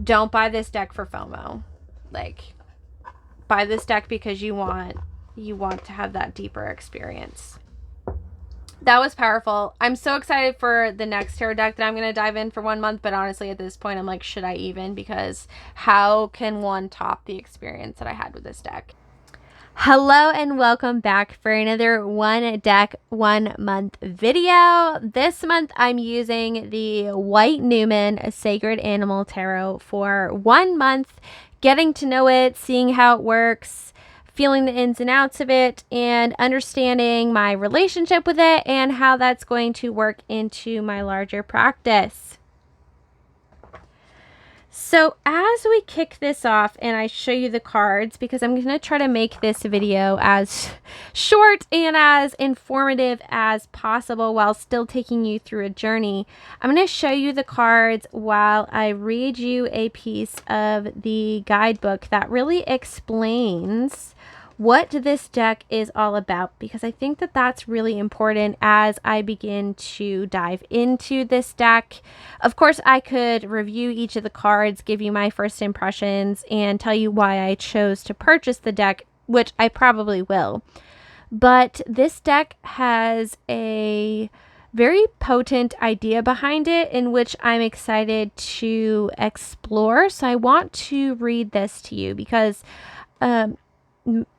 don't buy this deck for FOMO. Like, buy this deck because you want to have that deeper experience. That was powerful. I'm so excited for the next tarot deck that I'm going to dive in for 1 month. But honestly, at this point, I'm like, should I even? Because how can one top the experience that I had with this deck? Hello and welcome back for another 1 deck 1 month video. This month I'm using the White Numen Sacred Animal Tarot for 1 month, getting to know it, seeing how it works, feeling the ins and outs of it, and understanding my relationship with it and how that's going to work into my larger practice. So as we kick this off and I show you the cards, because I'm going to try to make this video as short and as informative as possible while still taking you through a journey, I'm going to show you the cards while I read you a piece of the guidebook that really explains what this deck is all about, because I think that that's really important as I begin to dive into this deck. Of course, I could review each of the cards, give you my first impressions, and tell you why I chose to purchase the deck, which I probably will. But this deck has a very potent idea behind it in which I'm excited to explore. So I want to read this to you because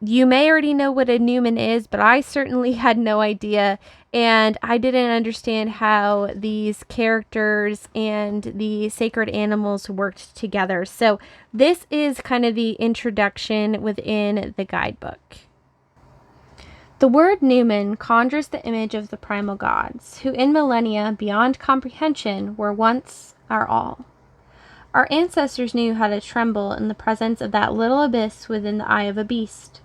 you may already know what a Numen is, but I certainly had no idea, and I didn't understand how these characters and the sacred animals worked together. So this is kind of the introduction within the guidebook. The word Numen conjures the image of the primal gods, who in millennia beyond comprehension were once our all. Our ancestors knew how to tremble in the presence of that little abyss within the eye of a beast.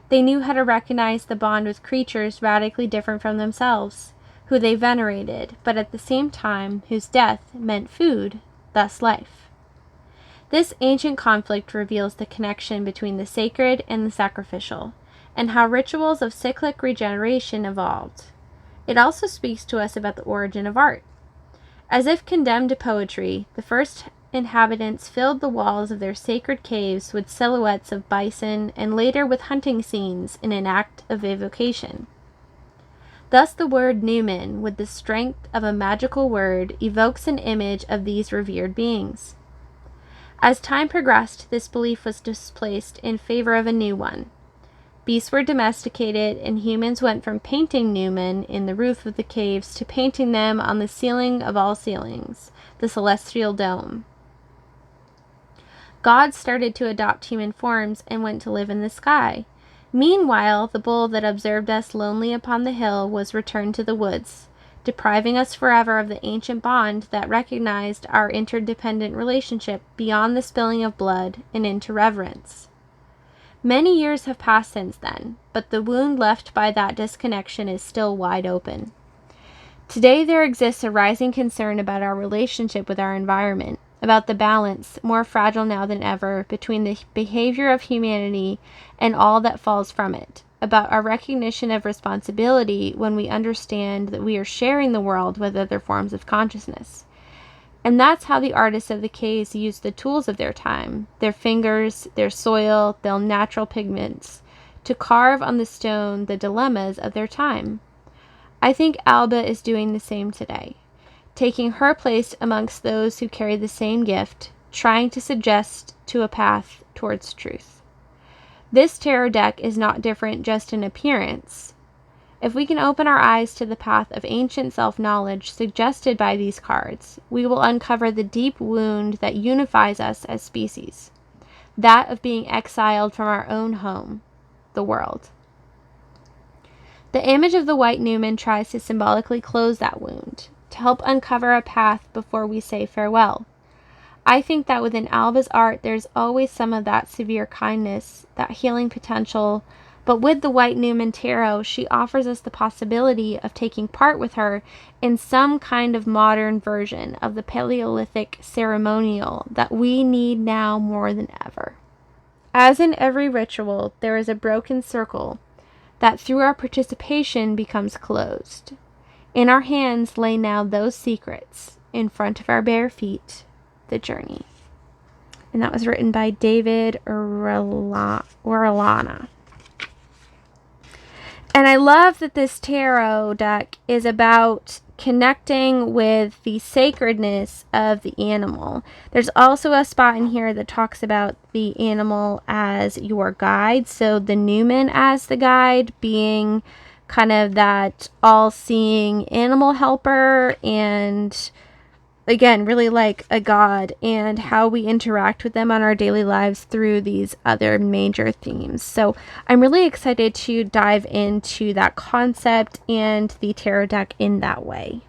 They knew how to recognize the bond with creatures radically different from themselves, who they venerated, but at the same time whose death meant food, thus life. This ancient conflict reveals the connection between the sacred and the sacrificial, and how rituals of cyclic regeneration evolved. It also speaks to us about the origin of art. As if condemned to poetry, the first inhabitants filled the walls of their sacred caves with silhouettes of bison and later with hunting scenes in an act of evocation. Thus the word Numen, with the strength of a magical word, evokes an image of these revered beings. As time progressed, this belief was displaced in favor of a new one. Beasts were domesticated, and humans went from painting Numen in the roof of the caves to painting them on the ceiling of all ceilings, the celestial dome. Gods started to adopt human forms and went to live in the sky. Meanwhile, the bull that observed us lonely upon the hill was returned to the woods, depriving us forever of the ancient bond that recognized our interdependent relationship beyond the spilling of blood and into reverence. Many years have passed since then, but the wound left by that disconnection is still wide open. Today there exists a rising concern about our relationship with our environment, about the balance, more fragile now than ever, between the behavior of humanity and all that falls from it, about our recognition of responsibility when we understand that we are sharing the world with other forms of consciousness. And that's how the artists of the caves used the tools of their time, their fingers, their soil, their natural pigments, to carve on the stone the dilemmas of their time. I think Alba is doing the same today, taking her place amongst those who carry the same gift, trying to suggest to a path towards truth. This tarot deck is not different just in appearance. If we can open our eyes to the path of ancient self-knowledge suggested by these cards, we will uncover the deep wound that unifies us as species, that of being exiled from our own home, the world. The image of the White Numen tries to symbolically close that wound, to help uncover a path before we say farewell. I think that within Alba's art there's always some of that severe kindness, that healing potential, but with the White Numen Tarot, she offers us the possibility of taking part with her in some kind of modern version of the Paleolithic ceremonial that we need now more than ever. As in every ritual, there is a broken circle that through our participation becomes closed. In our hands lay now those secrets, in front of our bare feet, the journey. And that was written by David Orellana. And I love that this tarot deck is about connecting with the sacredness of the animal. There's also a spot in here that talks about the animal as your guide. So the Numen as the guide, being kind of that all-seeing animal helper, and again, really like a god, and how we interact with them on our daily lives through these other major themes. So I'm really excited to dive into that concept and the tarot deck in that way.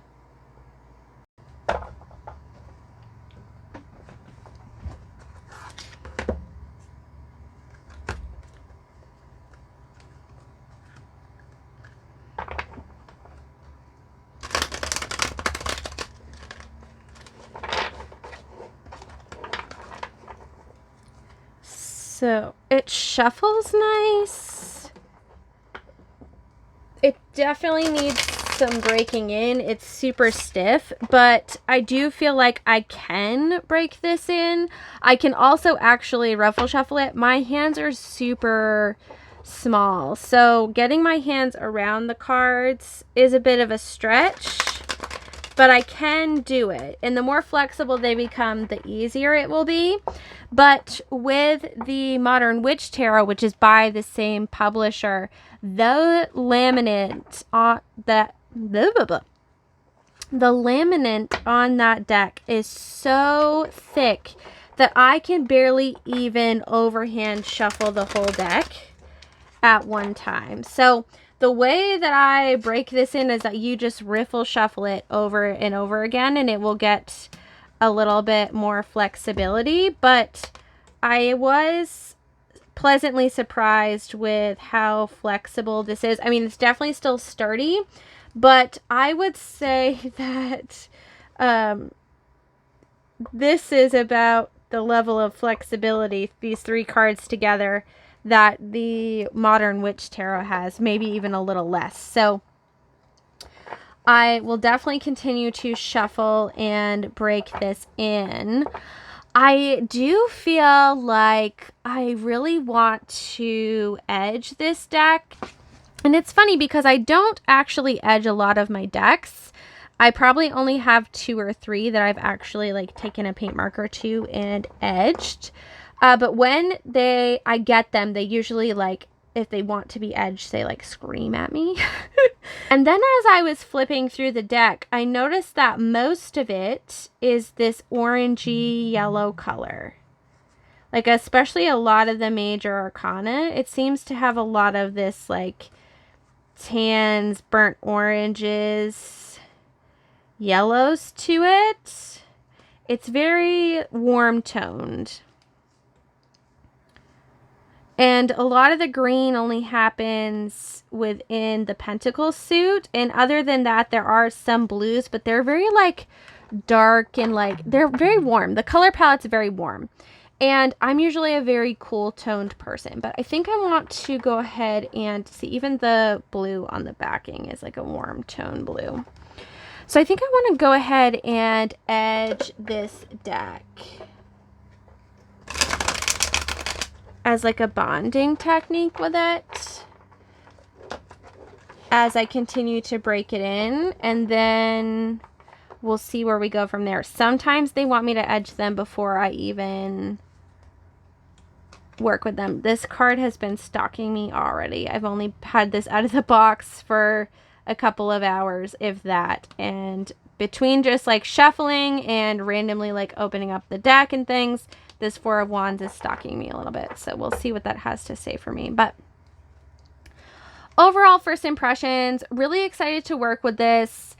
So it shuffles nice. It definitely needs some breaking in. It's super stiff, but I do feel like I can break this in. I can also actually ruffle shuffle it. My hands are super small, so getting my hands around the cards is a bit of a stretch, but I can do it. And the more flexible they become, the easier it will be. But with the Modern Witch Tarot, which is by the same publisher, the laminate on that the laminate on that deck is so thick that I can barely even overhand shuffle the whole deck at one time. So the way that I break this in is that you just riffle shuffle it over and over again, and it will get a little bit more flexibility. But I was pleasantly surprised with how flexible this is. I mean, it's definitely still sturdy, but I would say that this is about the level of flexibility, these three cards together, that the Modern Witch Tarot has, maybe even a little less. So I will definitely continue to shuffle and break this in. I do feel like I really want to edge this deck. And it's funny because I don't actually edge a lot of my decks. I probably only have 2 or 3 that I've actually like taken a paint marker to and edged. But when I get them, they usually, like, if they want to be edged, they like scream at me. And then as I was flipping through the deck, I noticed that most of it is this orangey yellow color. Like, especially a lot of the major arcana, it seems to have a lot of this like tans, burnt oranges, yellows to it. It's very warm toned. And a lot of the green only happens within the Pentacle suit. And other than that, there are some blues, but they're very like dark and like, they're very warm. The color palette's very warm. And I'm usually a very cool toned person, but I think I want to go ahead and see, even the blue on the backing is like a warm tone blue. So I think I want to go ahead and edge this deck as like a bonding technique with it as I continue to break it in, and then we'll see where we go from there. Sometimes they want me to edge them before I even work with them. This card has been stalking me already. I've only had this out of the box for a couple of hours, if that, and between just like shuffling and randomly like opening up the deck and things, this Four of Wands is stalking me a little bit. So we'll see what that has to say for me. But overall, first impressions, really excited to work with this.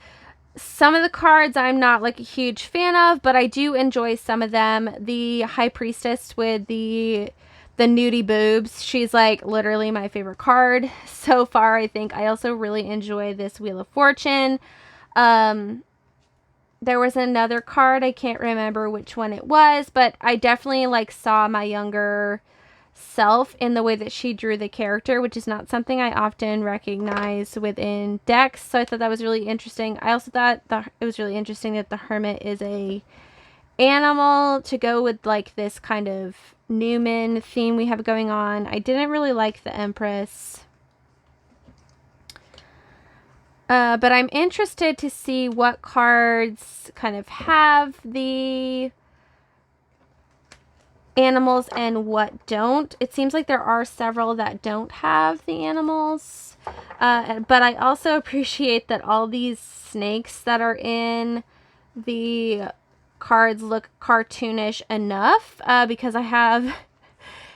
Some of the cards I'm not like a huge fan of, but I do enjoy some of them. The High Priestess with the nudie boobs, she's like literally my favorite card so far, I think. I also really enjoy this Wheel of Fortune. There was another card, I can't remember which one it was, but I definitely like saw my younger self in the way that she drew the character, which is not something I often recognize within decks. So I thought that was really interesting. I also thought it was really interesting that the Hermit is a animal to go with like this kind of Numen theme we have going on. I didn't really like the Empress. But I'm interested to see what cards kind of have the animals and what don't. It seems like there are several that don't have the animals. But I also appreciate that all these snakes that are in the cards look cartoonish enough, because I have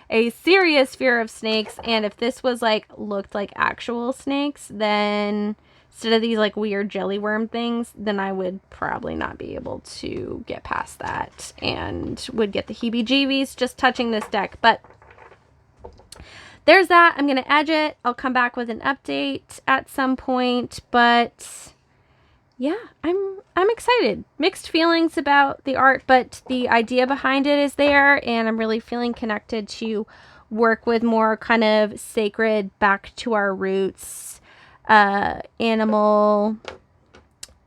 a serious fear of snakes, and if this was like looked like actual snakes, then instead of these like weird jelly worm things, then I would probably not be able to get past that and would get the heebie-jeebies just touching this deck. But there's that. I'm going to edge it. I'll come back with an update at some point, but yeah, I'm excited. Mixed feelings about the art, but the idea behind it is there, and I'm really feeling connected to work with more kind of sacred, back to our roots, animal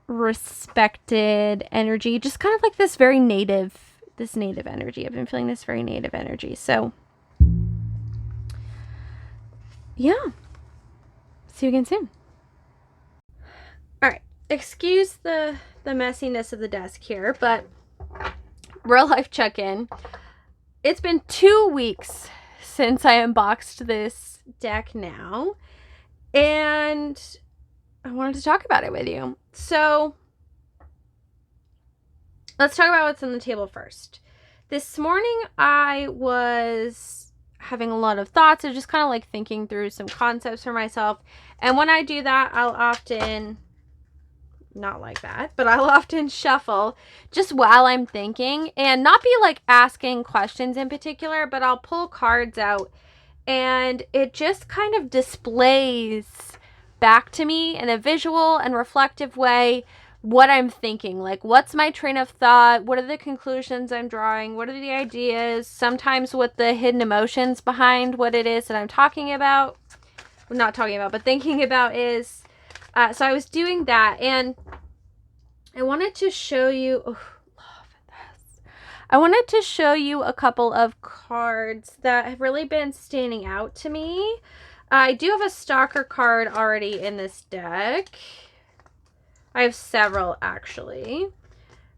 respected energy, just kind of like this very native energy. I've been feeling this very native energy. So yeah, see you again soon. All right, excuse the messiness of the desk here, but real life check-in. It's been 2 weeks since I unboxed this deck now, and I wanted to talk about it with you. So let's talk about what's on the table first. This morning I was having a lot of thoughts. I was just kind of like thinking through some concepts for myself. And when I do that, I'll often, not like that, but I'll often shuffle just while I'm thinking and not be like asking questions in particular, but I'll pull cards out and it just kind of displays back to me in a visual and reflective way what I'm thinking. Like, what's my train of thought? What are the conclusions I'm drawing? What are the ideas? Sometimes what the hidden emotions behind what it is that I'm talking about. Well, not talking about, but thinking about is. So I was doing that, and I wanted to show you. Oh, love this. I wanted to show you a couple of cards that have really been standing out to me. I do have a stalker card already in this deck. I have several actually,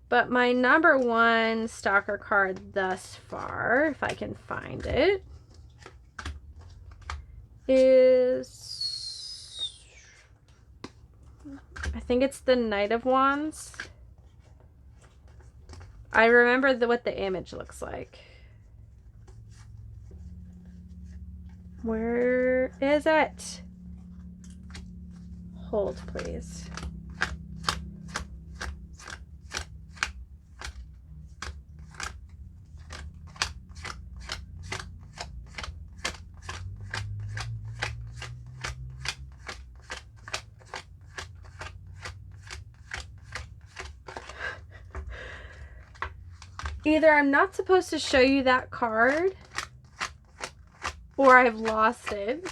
but my number one stalker card thus far, if I can find it, is, I think it's the Knight of Wands. I remember what the image looks like. Where is it? Hold, please. Either I'm not supposed to show you that card, or I've lost it.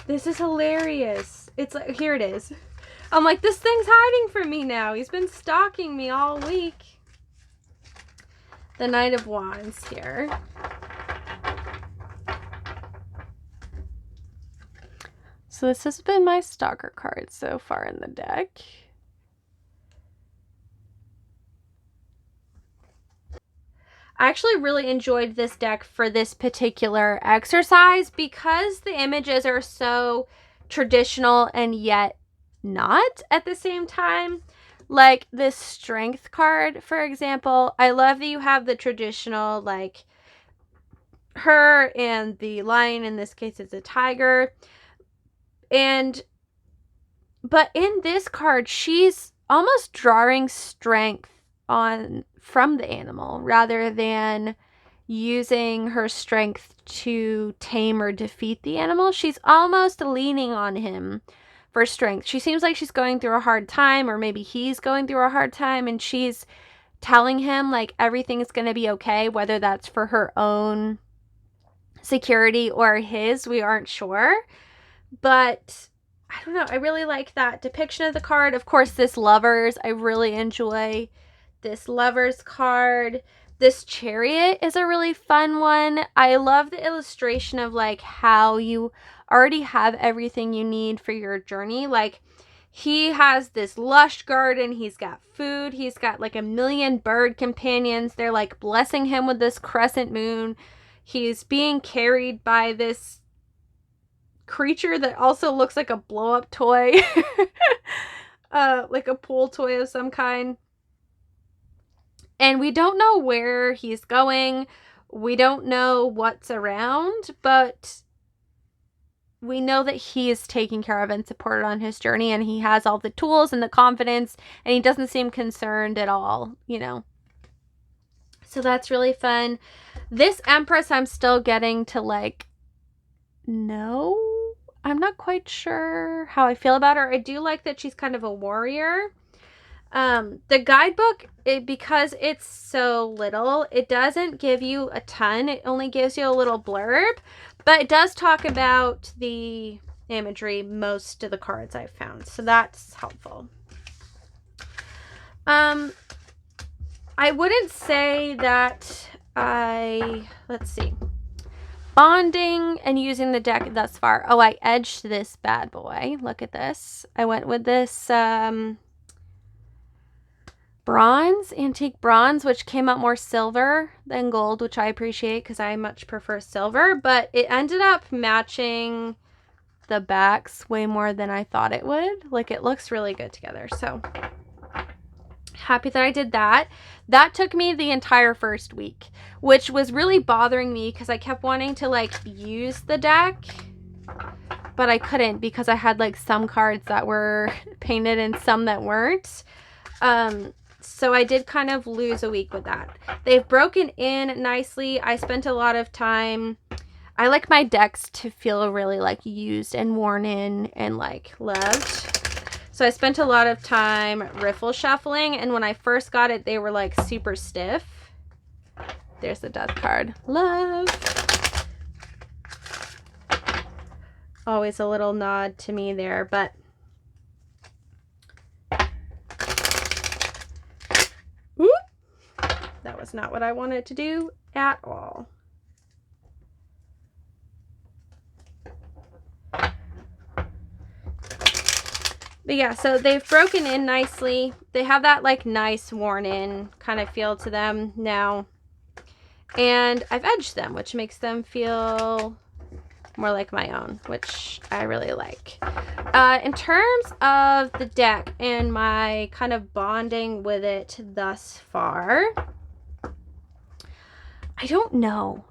This is hilarious. It's like, here it is. I'm like, this thing's hiding from me now. He's been stalking me all week. The Knight of Wands here. So this has been my stalker card so far in the deck. I actually really enjoyed this deck for this particular exercise because the images are so traditional and yet not at the same time. Like this strength card, for example, I love that you have the traditional, like her and the lion, in this case it's a tiger. But in this card, she's almost drawing strength from the animal rather than using her strength to tame or defeat the animal. She's almost leaning on him for strength. She seems like she's going through a hard time, or maybe he's going through a hard time, and she's telling him like everything is going to be okay, whether that's for her own security or his, we aren't sure. But I don't know, I really like that depiction of the card. Of course, this Lovers, I really enjoy this Lovers card. This Chariot is a really fun one. I love the illustration of like how you already have everything you need for your journey. Like he has this lush garden, he's got food, he's got like a million bird companions. They're like blessing him with this crescent moon. He's being carried by this creature that also looks like a blow-up toy. Like a pool toy of some kind. And we don't know where he's going. We don't know what's around, but we know that he is taken care of and supported on his journey, and he has all the tools and the confidence, and he doesn't seem concerned at all, you know. So that's really fun. This Empress I'm still getting to like know. I'm not quite sure how I feel about her. I do like that she's kind of a warrior. The guidebook, because it's so little, it doesn't give you a ton. It only gives you a little blurb, but it does talk about the imagery most of the cards I've found, so that's helpful. I wouldn't say that let's see, bonding and using the deck thus far. Oh, I edged this bad boy. Look at this. I went with this bronze, antique bronze, which came out more silver than gold, which I appreciate because I much prefer silver, but it ended up matching the backs way more than I thought it would. Like, it looks really good together, so happy that I did that. That took me the entire first week, which was really bothering me because I kept wanting to like use the deck, but I couldn't because I had like some cards that were painted and some that weren't. So I did kind of lose a week with that. They've broken in nicely. I spent a lot of time. I like my decks to feel really like used and worn in and like loved. So I spent a lot of time riffle shuffling, and when I first got it, they were like super stiff. There's the death card. Love. Always a little nod to me there, but that was not what I wanted to do at all. But yeah, so they've broken in nicely. They have that like nice worn in kind of feel to them now. And I've edged them, which makes them feel more like my own, which I really like. In terms of the deck and my kind of bonding with it thus far, I don't know.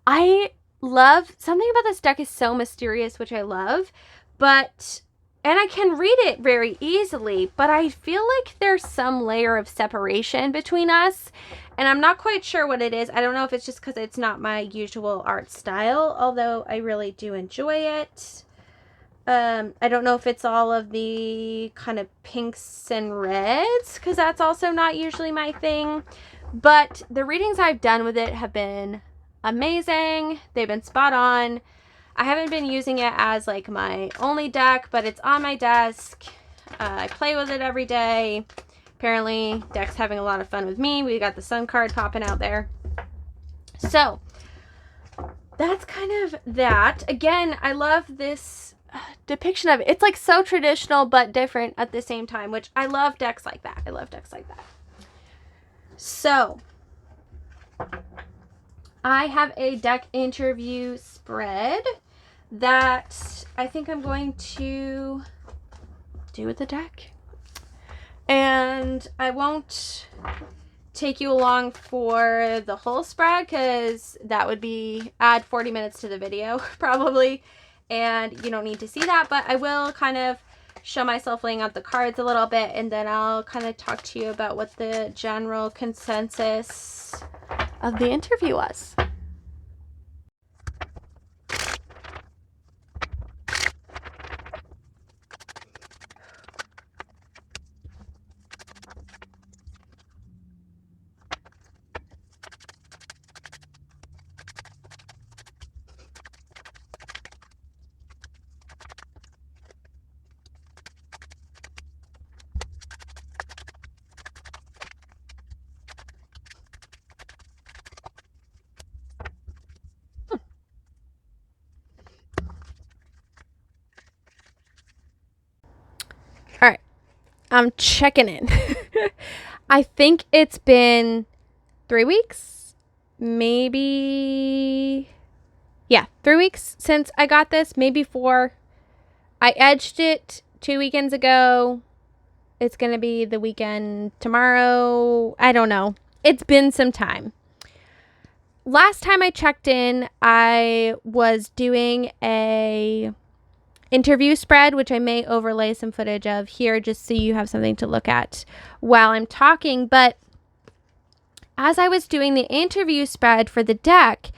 I love, something about this deck is so mysterious, which I love, but, and I can read it very easily, but I feel like there's some layer of separation between us, and I'm not quite sure what it is. I don't know if it's just because it's not my usual art style, although I really do enjoy it. I don't know if it's all of the kind of pinks and reds, because that's also not usually my thing. But the readings I've done with it have been amazing. They've been spot on. I haven't been using it as like my only deck, but it's on my desk. I play with it every day. Apparently, deck's having a lot of fun with me. We got the sun card popping out there. So, that's kind of that. Again, I love this depiction of it. It's like so traditional, but different at the same time, which I love decks like that. I love decks like that. So, I have a deck interview spread that I think I'm going to do with the deck. And I won't take you along for the whole spread because that would be add 40 minutes to the video probably, and you don't need to see that, but I will kind of show myself laying out the cards a little bit, and then I'll kind of talk to you about what the general consensus of the interview was. I'm checking in. I think it's been 3 weeks, maybe. Yeah, 3 weeks since I got this, maybe 4. I edged it 2 weekends ago. It's going to be the weekend tomorrow. I don't know. It's been some time. Last time I checked in, I was doing a interview spread, which I may overlay some footage of here just so you have something to look at while I'm talking. But as I was doing the interview spread for the deck,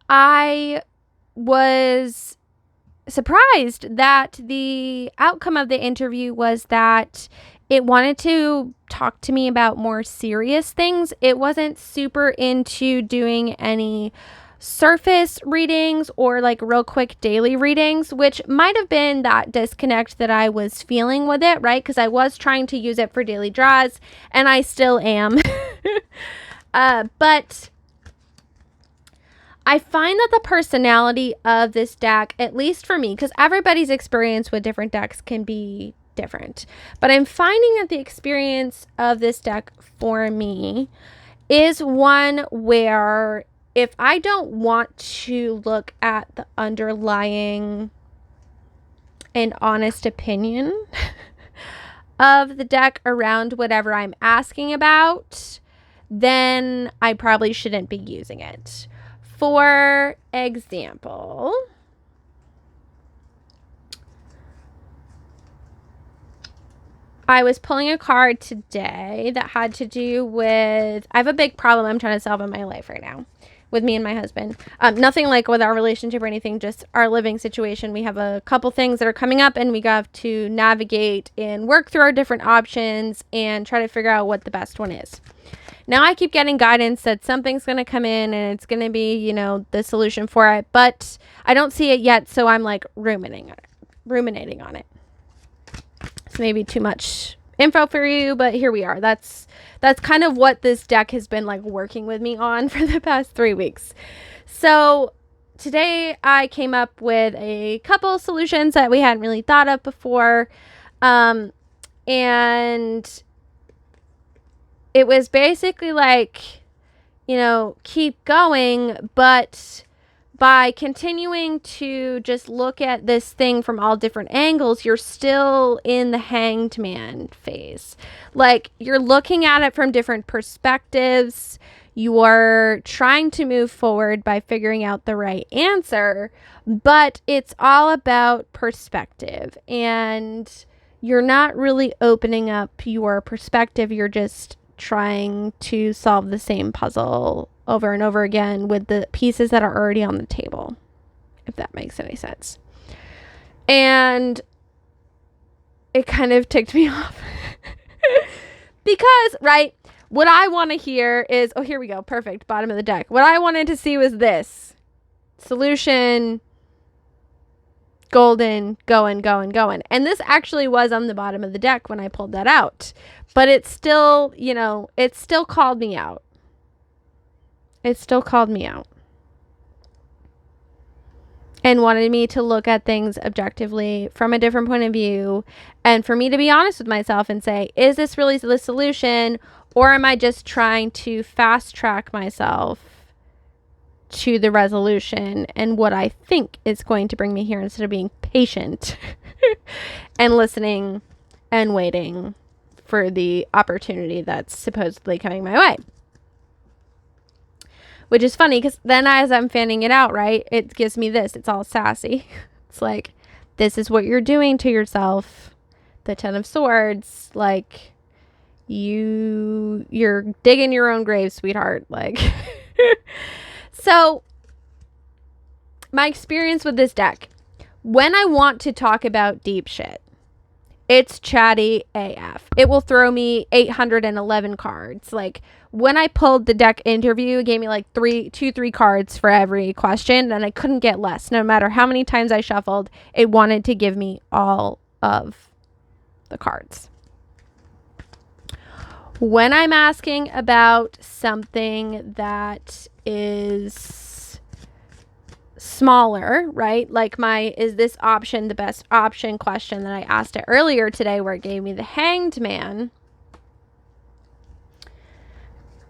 I was surprised that the outcome of the interview was that it wanted to talk to me about more serious things. It wasn't super into doing any surface readings or like real quick daily readings, which might have been that disconnect that I was feeling with it, right? Because I was trying to use it for daily draws and I still am. But I find that the personality of this deck, at least for me, because everybody's experience with different decks can be different, but I'm finding that the experience of this deck for me is one where if I don't want to look at the underlying and honest opinion of the deck around whatever I'm asking about, then I probably shouldn't be using it. For example, I was pulling a card today that had to do with, I have a big problem I'm trying to solve in my life right now with me and my husband. Nothing like with our relationship or anything, just our living situation. We have a couple things that are coming up and we have to navigate and work through our different options and try to figure out what the best one is. Now I keep getting guidance that something's going to come in and it's going to be, you know, the solution for it, but I don't see it yet. So I'm like ruminating on it. It's maybe too much info for you, but here we are. That's kind of what this deck has been like working with me on for the past 3 weeks. So today I came up with a couple solutions that we hadn't really thought of before. And it was basically like, you know, keep going, but by continuing to just look at this thing from all different angles, you're still in the hanged man phase. Like, you're looking at it from different perspectives. You are trying to move forward by figuring out the right answer, but it's all about perspective. And you're not really opening up your perspective. You're just trying to solve the same puzzle over and over again with the pieces that are already on the table, if that makes any sense. And it kind of ticked me off because, right, what I want to hear is, oh, here we go. Perfect. Bottom of the deck. What I wanted to see was this solution, golden, going. And this actually was on the bottom of the deck when I pulled that out. But it still, you know, it still called me out. It still called me out. And wanted me to look at things objectively from a different point of view. And for me to be honest with myself and say, is this really the solution? Or am I just trying to fast track myself to the resolution and what I think is going to bring me here instead of being patient and listening and waiting for the opportunity that's supposedly coming my way. Which is funny because then as I'm fanning it out, right, it gives me this. It's all sassy. It's like, this is what you're doing to yourself. The 10 of Swords. Like, you're digging your own grave, sweetheart. Like, so my experience with this deck, when I want to talk about deep shit, it's chatty AF. It will throw me 811 cards. Like, when I pulled the deck interview, it gave me like 3 cards for every question, and I couldn't get less. No matter how many times I shuffled, it wanted to give me all of the cards. When I'm asking about something that is smaller, right? Like my, is this option the best option question that I asked it earlier today, where it gave me the Hanged Man.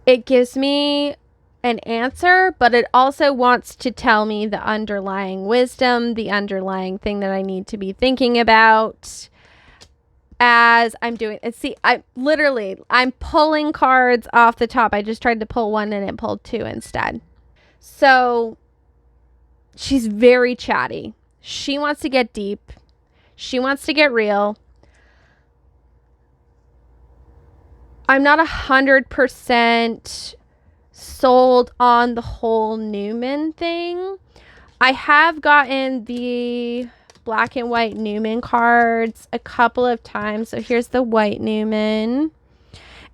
It gives me an answer, but it also wants to tell me the underlying wisdom, the underlying thing that I need to be thinking about as I'm doing it. See, I'm pulling cards off the top. I just tried to pull one and it pulled two instead. So she's very chatty. She wants to get deep. She wants to get real. I'm not 100% sold on the whole Numen thing. I have gotten the black and white Numen cards a couple of times. So here's the white Numen.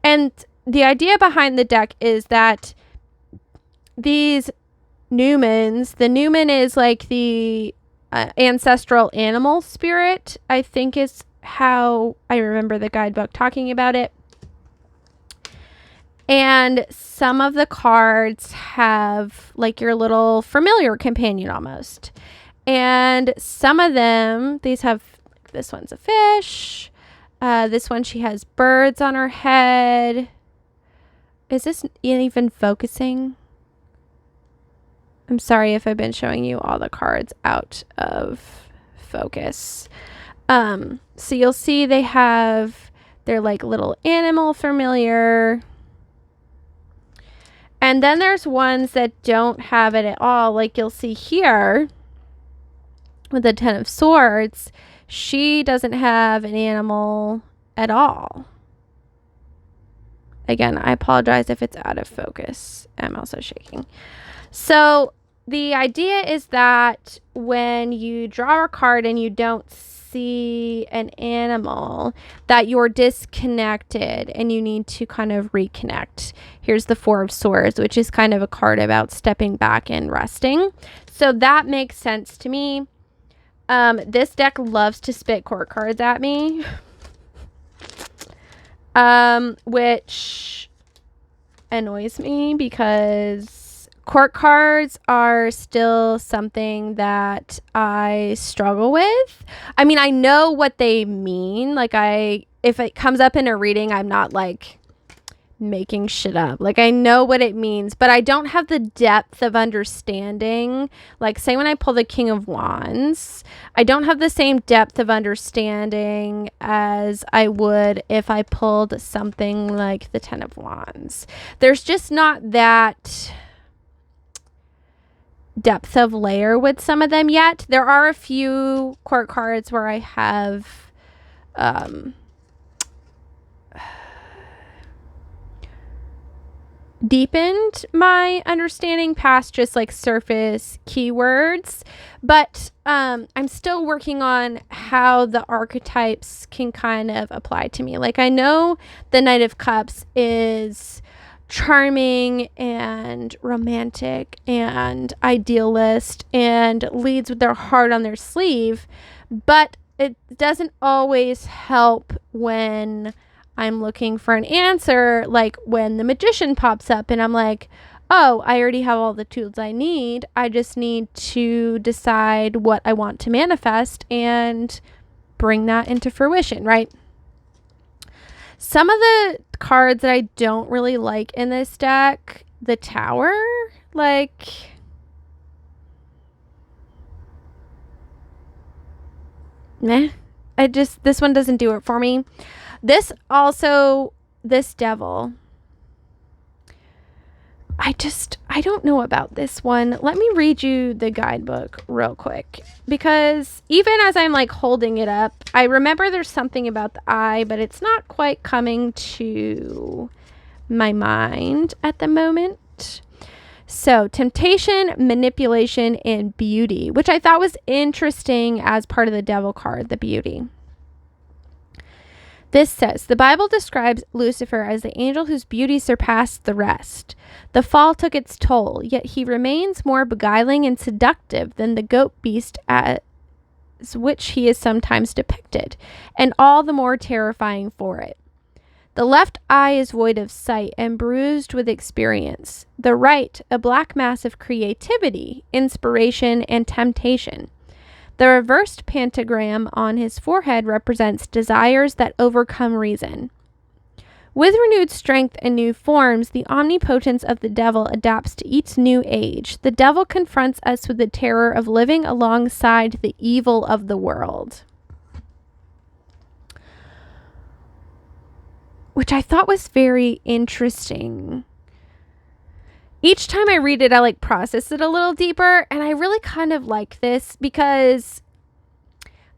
And the idea behind the deck is that these Numens, the Numen is like the ancestral animal spirit, I think is how I remember the guidebook talking about it. And some of the cards have like your little familiar companion almost. And some of them, these have, this one's a fish. This one, she has birds on her head. Is this even focusing? I'm sorry if I've been showing you all the cards out of focus. So you'll see they have, they're like little animal familiar. And then there's ones that don't have it at all. Like you'll see here with the Ten of Swords, she doesn't have an animal at all. Again, I apologize if it's out of focus. I'm also shaking. So the idea is that when you draw a card and you don't see an animal, that you're disconnected and you need to kind of reconnect. Here's the Four of Swords, which is kind of a card about stepping back and resting. So that makes sense to me. This deck loves to spit court cards at me, which annoys me because court cards are still something that I struggle with. I mean, I know what they mean. Like if it comes up in a reading, I'm not like making shit up. Like I know what it means, but I don't have the depth of understanding. Like say when I pull the King of Wands, I don't have the same depth of understanding as I would if I pulled something like the Ten of Wands. There's just not that depth of layer with some of them yet. There are a few court cards where I have deepened my understanding past just like surface keywords, but I'm still working on how the archetypes can kind of apply to me. Like I know the Knight of Cups is charming and romantic and idealist and leads with their heart on their sleeve, but it doesn't always help when I'm looking for an answer, like when the Magician pops up and I'm like, oh, I already have all the tools I need. I just need to decide what I want to manifest and bring that into fruition, right? Some of the cards that I don't really like in this deck, the Tower, like meh. This one doesn't do it for me. This Devil, I don't know about this one. Let me read you the guidebook real quick, because even as I'm like holding it up, I remember there's something about the eye, but it's not quite coming to my mind at the moment. So temptation, manipulation, and beauty, which I thought was interesting as part of the Devil card, the beauty. This says, the Bible describes Lucifer as the angel whose beauty surpassed the rest. The fall took its toll, yet he remains more beguiling and seductive than the goat beast as which he is sometimes depicted, and all the more terrifying for it. The left eye is void of sight and bruised with experience. The right, a black mass of creativity, inspiration, and temptation. The reversed pentagram on his forehead represents desires that overcome reason. With renewed strength and new forms, the omnipotence of the devil adapts to each new age. The devil confronts us with the terror of living alongside the evil of the world. Which I thought was very interesting. Each time I read it, I like process it a little deeper, and I really kind of like this because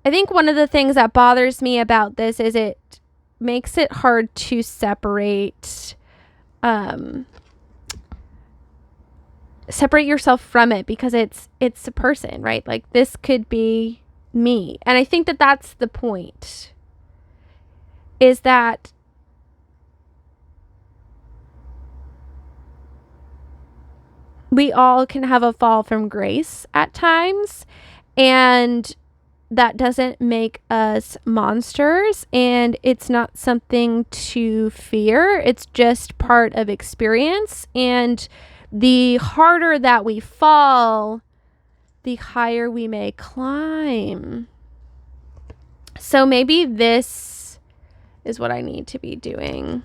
I think one of the things that bothers me about this is it makes it hard to separate yourself from it, because it's a person, right? Like, this could be me. And I think that that's the point, is that we all can have a fall from grace at times, and that doesn't make us monsters, and it's not something to fear. It's just part of experience, and the harder that we fall, the higher we may climb. So maybe this is what I need to be doing,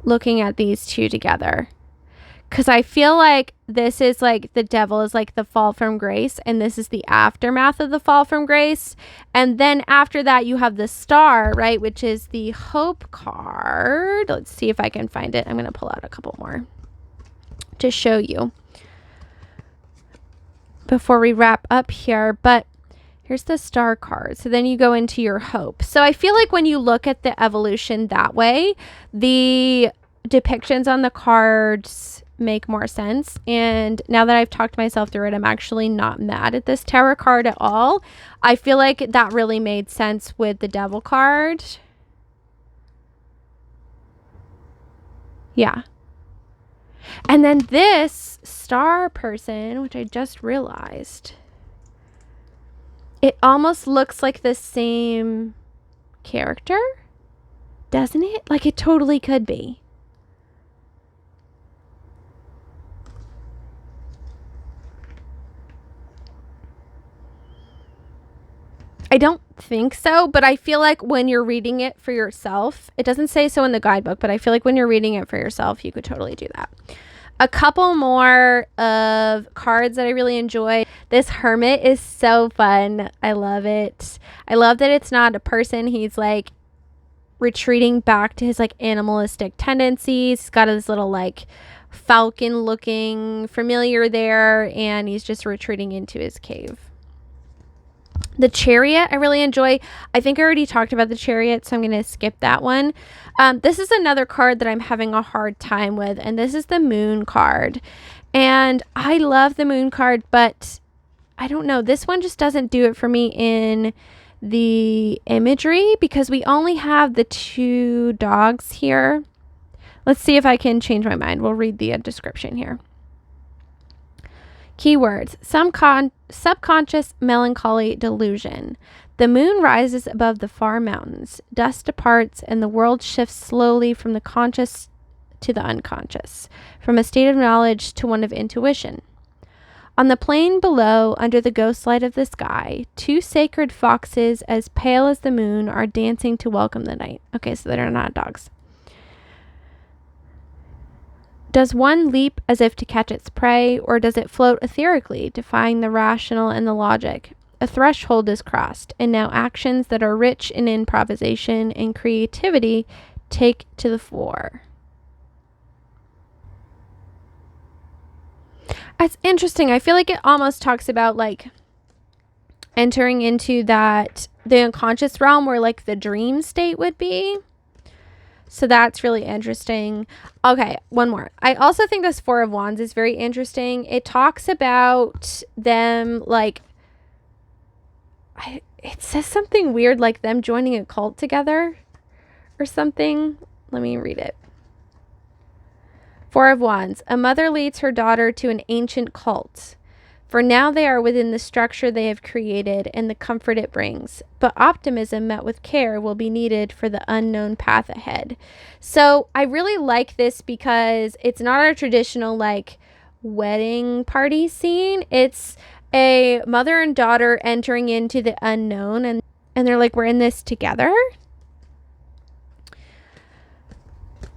looking at these two together. Because I feel like this is like the devil is like the fall from grace, and this is the aftermath of the fall from grace. And then after that, you have the star, right, which is the hope card. Let's see if I can find it. I'm going to pull out a couple more to show you before we wrap up here. But here's the star card. So then you go into your hope. So I feel like when you look at the evolution that way, the depictions on the cards make more sense. And now that I've talked myself through it, I'm actually not mad at this tarot card at all. I feel like that really made sense with the devil card. Yeah. And then this star person, which I just realized, it almost looks like the same character, doesn't it? Like, it totally could be. I don't think so, but I feel like when you're reading it for yourself, it doesn't say so in the guidebook, but I feel like when you're reading it for yourself, you could totally do that. A couple more of cards that I really enjoy. This Hermit is so fun. I love it. I love that it's not a person. He's like retreating back to his like animalistic tendencies. He's got this little like falcon looking familiar there, and he's just retreating into his cave. The Chariot I really enjoy. I think I already talked about the Chariot, so I'm going to skip that one. This is another card that I'm having a hard time with, and this is the Moon card. And I love the Moon card, but I don't know. This one just doesn't do it for me in the imagery, because we only have the two dogs here. Let's see if I can change my mind. We'll read the description here. Keywords: subconscious melancholy delusion. The moon rises above the far mountains. Dust departs and the world shifts slowly from the conscious to the unconscious, from a state of knowledge to one of intuition. On the plain below, under the ghost light of the sky, two sacred foxes as pale as the moon are dancing to welcome the night. Okay, so they're not dogs. Does one leap as if to catch its prey, or does it float etherically, defying the rational and the logic? A threshold is crossed, and now actions that are rich in improvisation and creativity take to the fore. That's interesting. I feel like it almost talks about like entering into that, the unconscious realm, where like the dream state would be. So that's really interesting. Okay, one more. I also think this Four of Wands is very interesting. It talks about them like, it says something weird, like them joining a cult together or something. Let me read it. Four of Wands. A mother leads her daughter to an ancient cult. For now they are within the structure they have created and the comfort it brings. But optimism met with care will be needed for the unknown path ahead. So I really like this because it's not our traditional like wedding party scene. It's a mother and daughter entering into the unknown, and they're like, we're in this together.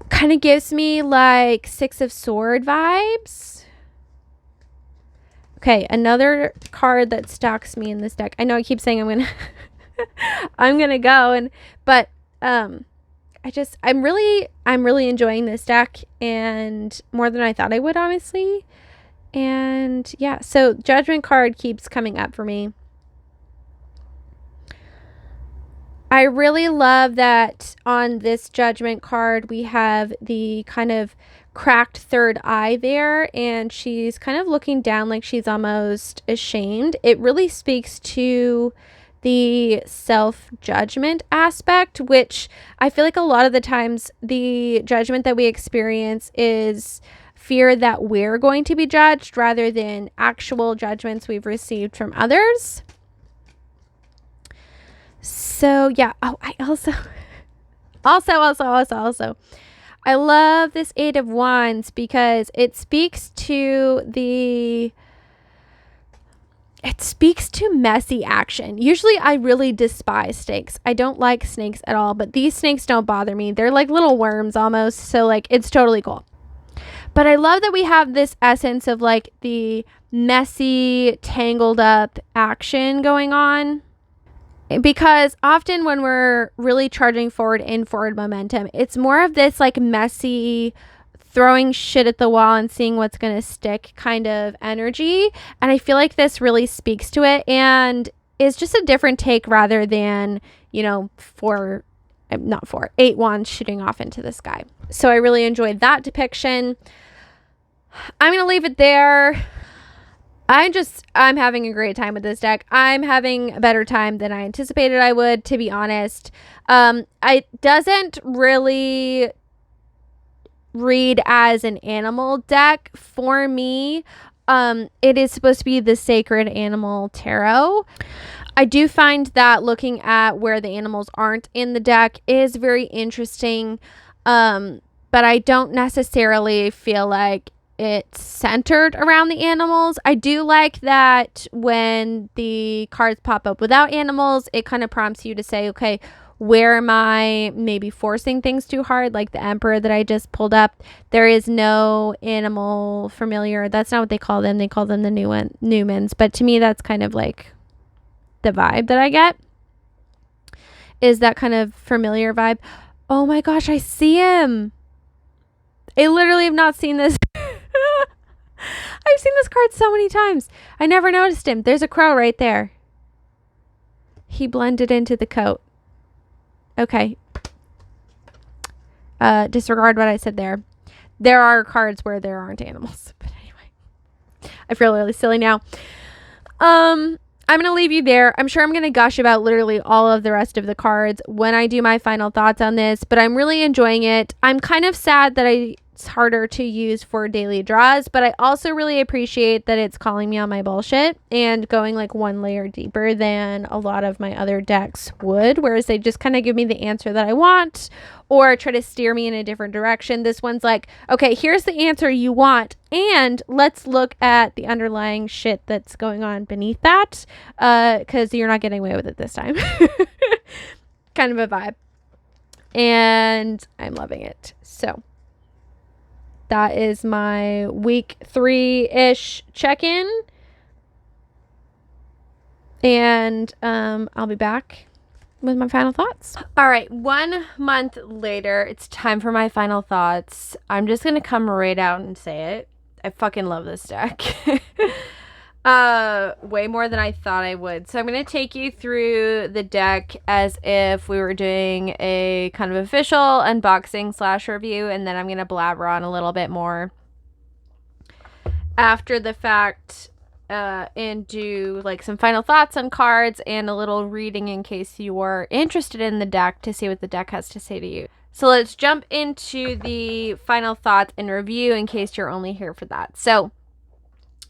Kind of gives me like Six of Sword vibes. Okay, another card that stalks me in this deck. I know I keep saying I'm gonna I'm gonna go, but I'm really enjoying this deck, and more than I thought I would, honestly. And yeah, so Judgment card keeps coming up for me. I really love that on this Judgment card we have the kind of cracked third eye there, and she's kind of looking down like she's almost ashamed. It really speaks to the self-judgment aspect, which I feel like a lot of the times the judgment that we experience is fear that we're going to be judged rather than actual judgments we've received from others. So yeah. Oh, I also I love this Eight of Wands because it speaks to messy action. Usually I really despise snakes. I don't like snakes at all, but these snakes don't bother me. They're like little worms almost, so like it's totally cool. But I love that we have this essence of like the messy, tangled up action going on. Because often when we're really charging forward in forward momentum, it's more of this like messy throwing shit at the wall and seeing what's going to stick kind of energy. And I feel like this really speaks to it and is just a different take rather than, you know, eight wands shooting off into the sky. So I really enjoyed that depiction. I'm going to leave it there. I'm having a great time with this deck. I'm having a better time than I anticipated I would, to be honest. It doesn't really read as an animal deck for me. It is supposed to be the Sacred Animal Tarot. I do find that looking at where the animals aren't in the deck is very interesting. But I don't necessarily feel like it's centered around the animals. I do like that when the cards pop up without animals, it kind of prompts you to say, okay, where am I maybe forcing things too hard? Like the Emperor that I just pulled up, there is no animal familiar. That's not what they call them. They call them the Numens. But to me, that's kind of like the vibe that I get, is that kind of familiar vibe. Oh my gosh, I see him. I literally have not seen this. I've seen this card so many times. I never noticed him. There's a crow right there. He blended into the coat. Okay. Disregard what I said there. There are cards where there aren't animals. But anyway, I feel really silly now. I'm going to leave you there. I'm sure I'm going to gush about literally all of the rest of the cards when I do my final thoughts on this, but I'm really enjoying it. I'm kind of sad that it's harder to use for daily draws, but I also really appreciate that it's calling me on my bullshit and going like one layer deeper than a lot of my other decks would, whereas they just kind of give me the answer that I want or try to steer me in a different direction. This one's like, okay, here's the answer you want, and let's look at the underlying shit that's going on beneath that, because you're not getting away with it this time. Kind of a vibe, and I'm loving it. So that is my week 3-ish check-in. And I'll be back with my final thoughts. All right, 1 month later, it's time for my final thoughts. I'm just going to come right out and say it. I fucking love this deck. Way more than I thought I would. So I'm going to take you through the deck as if we were doing a kind of official unboxing / review, and then I'm going to blabber on a little bit more after the fact, and do like some final thoughts on cards and a little reading in case you are interested in the deck to see what the deck has to say to you. So let's jump into the final thoughts and review in case you're only here for that. So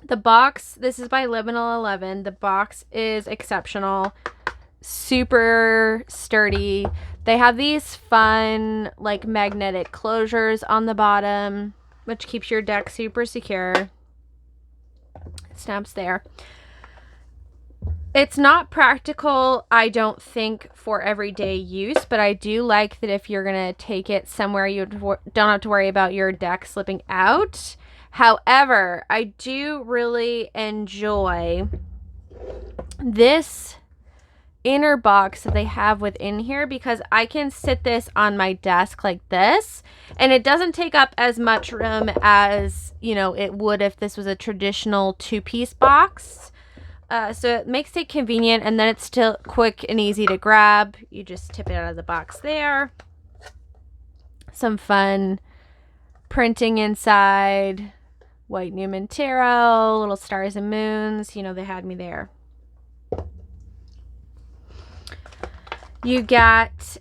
The box, this is by Liminal 11. The box is exceptional. Super sturdy. They have these fun, like, magnetic closures on the bottom, which keeps your deck super secure. It snaps there. It's not practical, I don't think, for everyday use, but I do like that if you're going to take it somewhere, you don't have to worry about your deck slipping out. However, I do really enjoy this inner box that they have within here, because I can sit this on my desk like this, and it doesn't take up as much room as, you know, it would if this was a traditional two-piece box. So it makes it convenient, and then it's still quick and easy to grab. You just tip it out of the box there. Some fun printing inside. White Numen tarot, little stars and moons. You know, they had me there. You got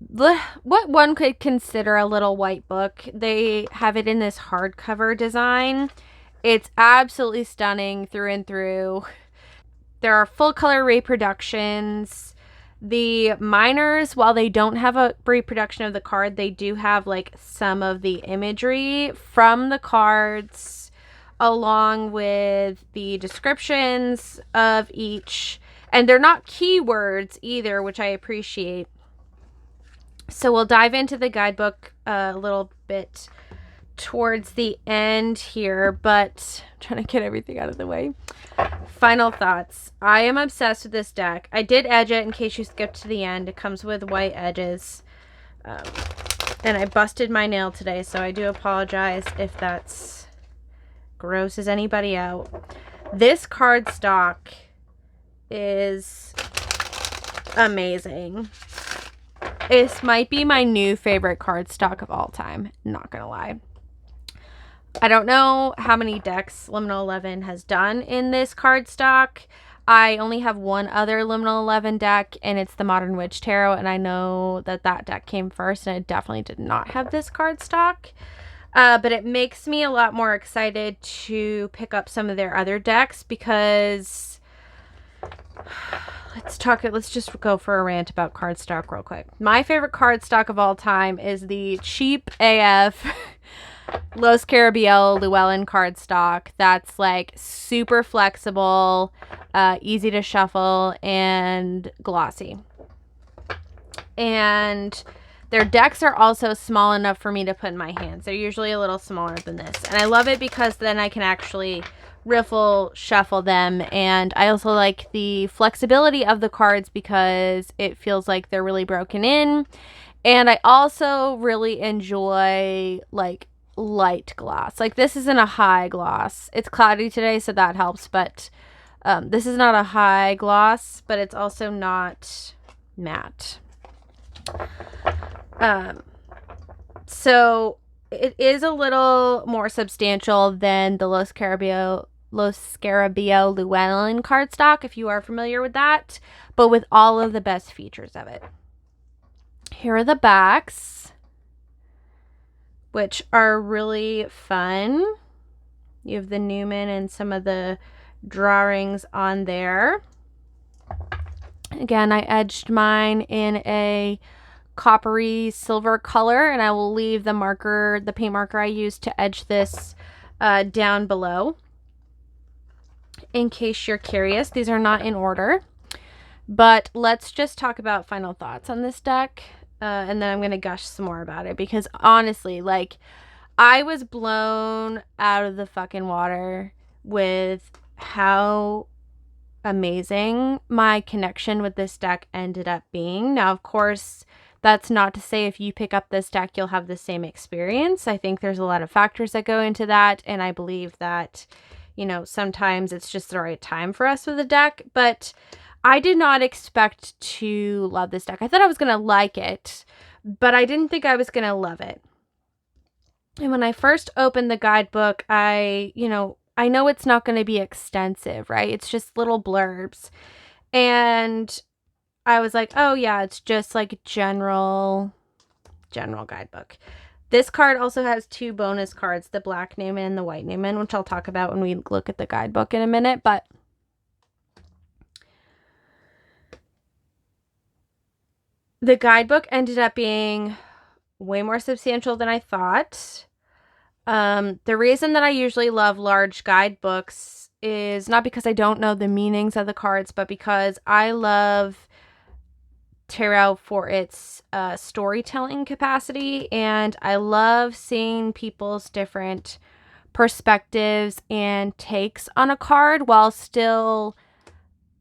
what one could consider a little white book. They have it in this hardcover design. It's absolutely stunning through and through. There are full color reproductions. The minors, while they don't have a reproduction of the card, they do have like some of the imagery from the cards, along with the descriptions of each. And they're not keywords either, which I appreciate. So we'll dive into the guidebook a little bit towards the end here, but I'm trying to get everything out of the way. Final thoughts. I am obsessed with this deck. I did edge it in case you skipped to the end. It comes with white edges. And I busted my nail today, so I do apologize if that's grosses anybody out. This cardstock is amazing. This might be my new favorite cardstock of all time. Not gonna lie. I don't know how many decks Liminal 11 has done in this cardstock. I only have one other Liminal 11 deck, and it's the Modern Witch Tarot, and I know that that deck came first, and it definitely did not have this cardstock. But it makes me a lot more excited to pick up some of their other decks, because let's just go for a rant about cardstock real quick. My favorite cardstock of all time is the cheap AF Los Carabiel Llewellyn cardstock. That's like super flexible, easy to shuffle, and glossy. And their decks are also small enough for me to put in my hands. They're usually a little smaller than this. And I love it because then I can actually riffle shuffle them. And I also like the flexibility of the cards because it feels like they're really broken in. And I also really enjoy like light gloss. Like this isn't a high gloss. It's cloudy today, so that helps, but this is not a high gloss, but it's also not matte. So it is a little more substantial than the Los Carabiel Llewellyn cardstock, if you are familiar with that, but with all of the best features of it. Here are the backs, which are really fun. You have the Numen and some of the drawings on there. Again, I edged mine in a coppery silver color, and I will leave the paint marker I used to edge this down below in case you're curious. These are not in order, but let's just talk about final thoughts on this deck. And then I'm going to gush some more about it, because honestly, like, I was blown out of the fucking water with how amazing my connection with this deck ended up being. Now, of course, that's not to say if you pick up this deck, you'll have the same experience. I think there's a lot of factors that go into that, and I believe that, you know, sometimes it's just the right time for us with a deck, but I did not expect to love this deck. I thought I was going to like it, but I didn't think I was going to love it. And when I first opened the guidebook, I know it's not going to be extensive, right? It's just little blurbs. And I was like, oh yeah, it's just like a general guidebook. This card also has 2 bonus cards, the black Numen and the white Numen, which I'll talk about when we look at the guidebook in a minute. But the guidebook ended up being way more substantial than I thought. The reason that I usually love large guidebooks is not because I don't know the meanings of the cards, but because I love tarot for its storytelling capacity, and I love seeing people's different perspectives and takes on a card while still,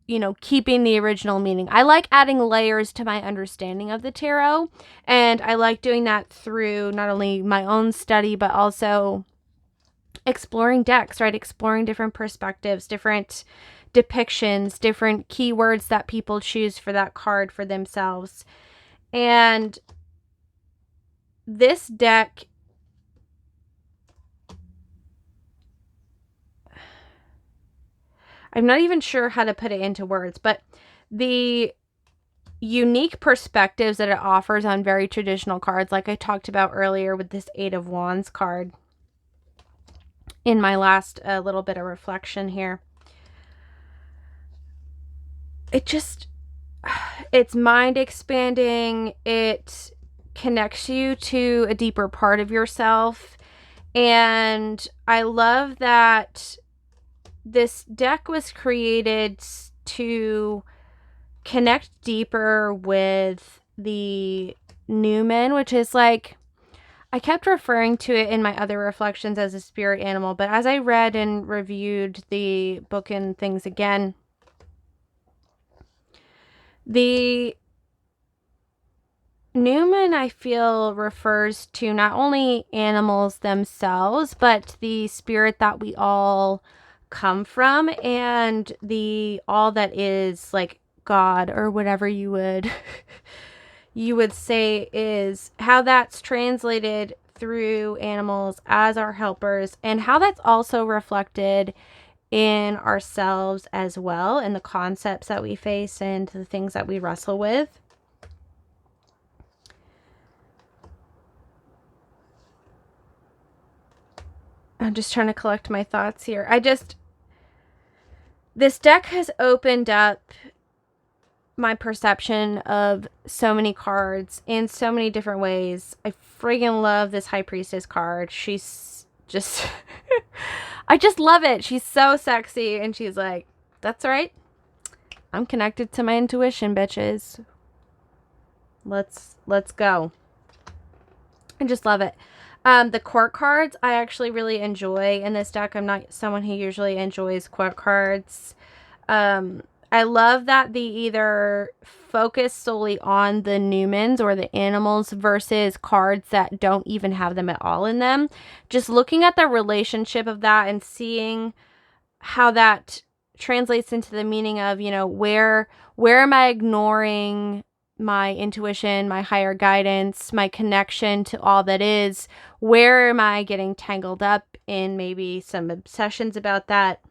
you know, keeping the original meaning. I like adding layers to my understanding of the tarot, and I like doing that through not only my own study but also exploring decks, right? Exploring different perspectives, different depictions, different keywords that people choose for that card for themselves. And this deck, I'm not even sure how to put it into words, but the unique perspectives that it offers on very traditional cards, like I talked about earlier with this 8 of Wands card in my last little bit of reflection here. It's mind expanding. It connects you to a deeper part of yourself. And I love that this deck was created to connect deeper with the Numen, which is like, I kept referring to it in my other reflections as a spirit animal, but as I read and reviewed the book and things again, the Numen, I feel, refers to not only animals themselves, but the spirit that we all come from, and the all that is like God, or whatever you would you would say, is how that's translated through animals as our helpers, and how that's also reflected in ourselves as well, and the concepts that we face and the things that we wrestle with. I'm just trying to collect my thoughts here. This deck has opened up my perception of so many cards in so many different ways. I friggin' love this High Priestess card. She's just, I just love it. She's so sexy, and she's like, that's right. I'm connected to my intuition, bitches. Let's go. I just love it. The court cards I actually really enjoy in this deck. I'm not someone who usually enjoys court cards. I love that they either focus solely on the Numens or the animals versus cards that don't even have them at all in them. Just looking at the relationship of that and seeing how that translates into the meaning of, you know, where am I ignoring my intuition, my higher guidance, my connection to all that is? Where am I getting tangled up in maybe some obsessions about that?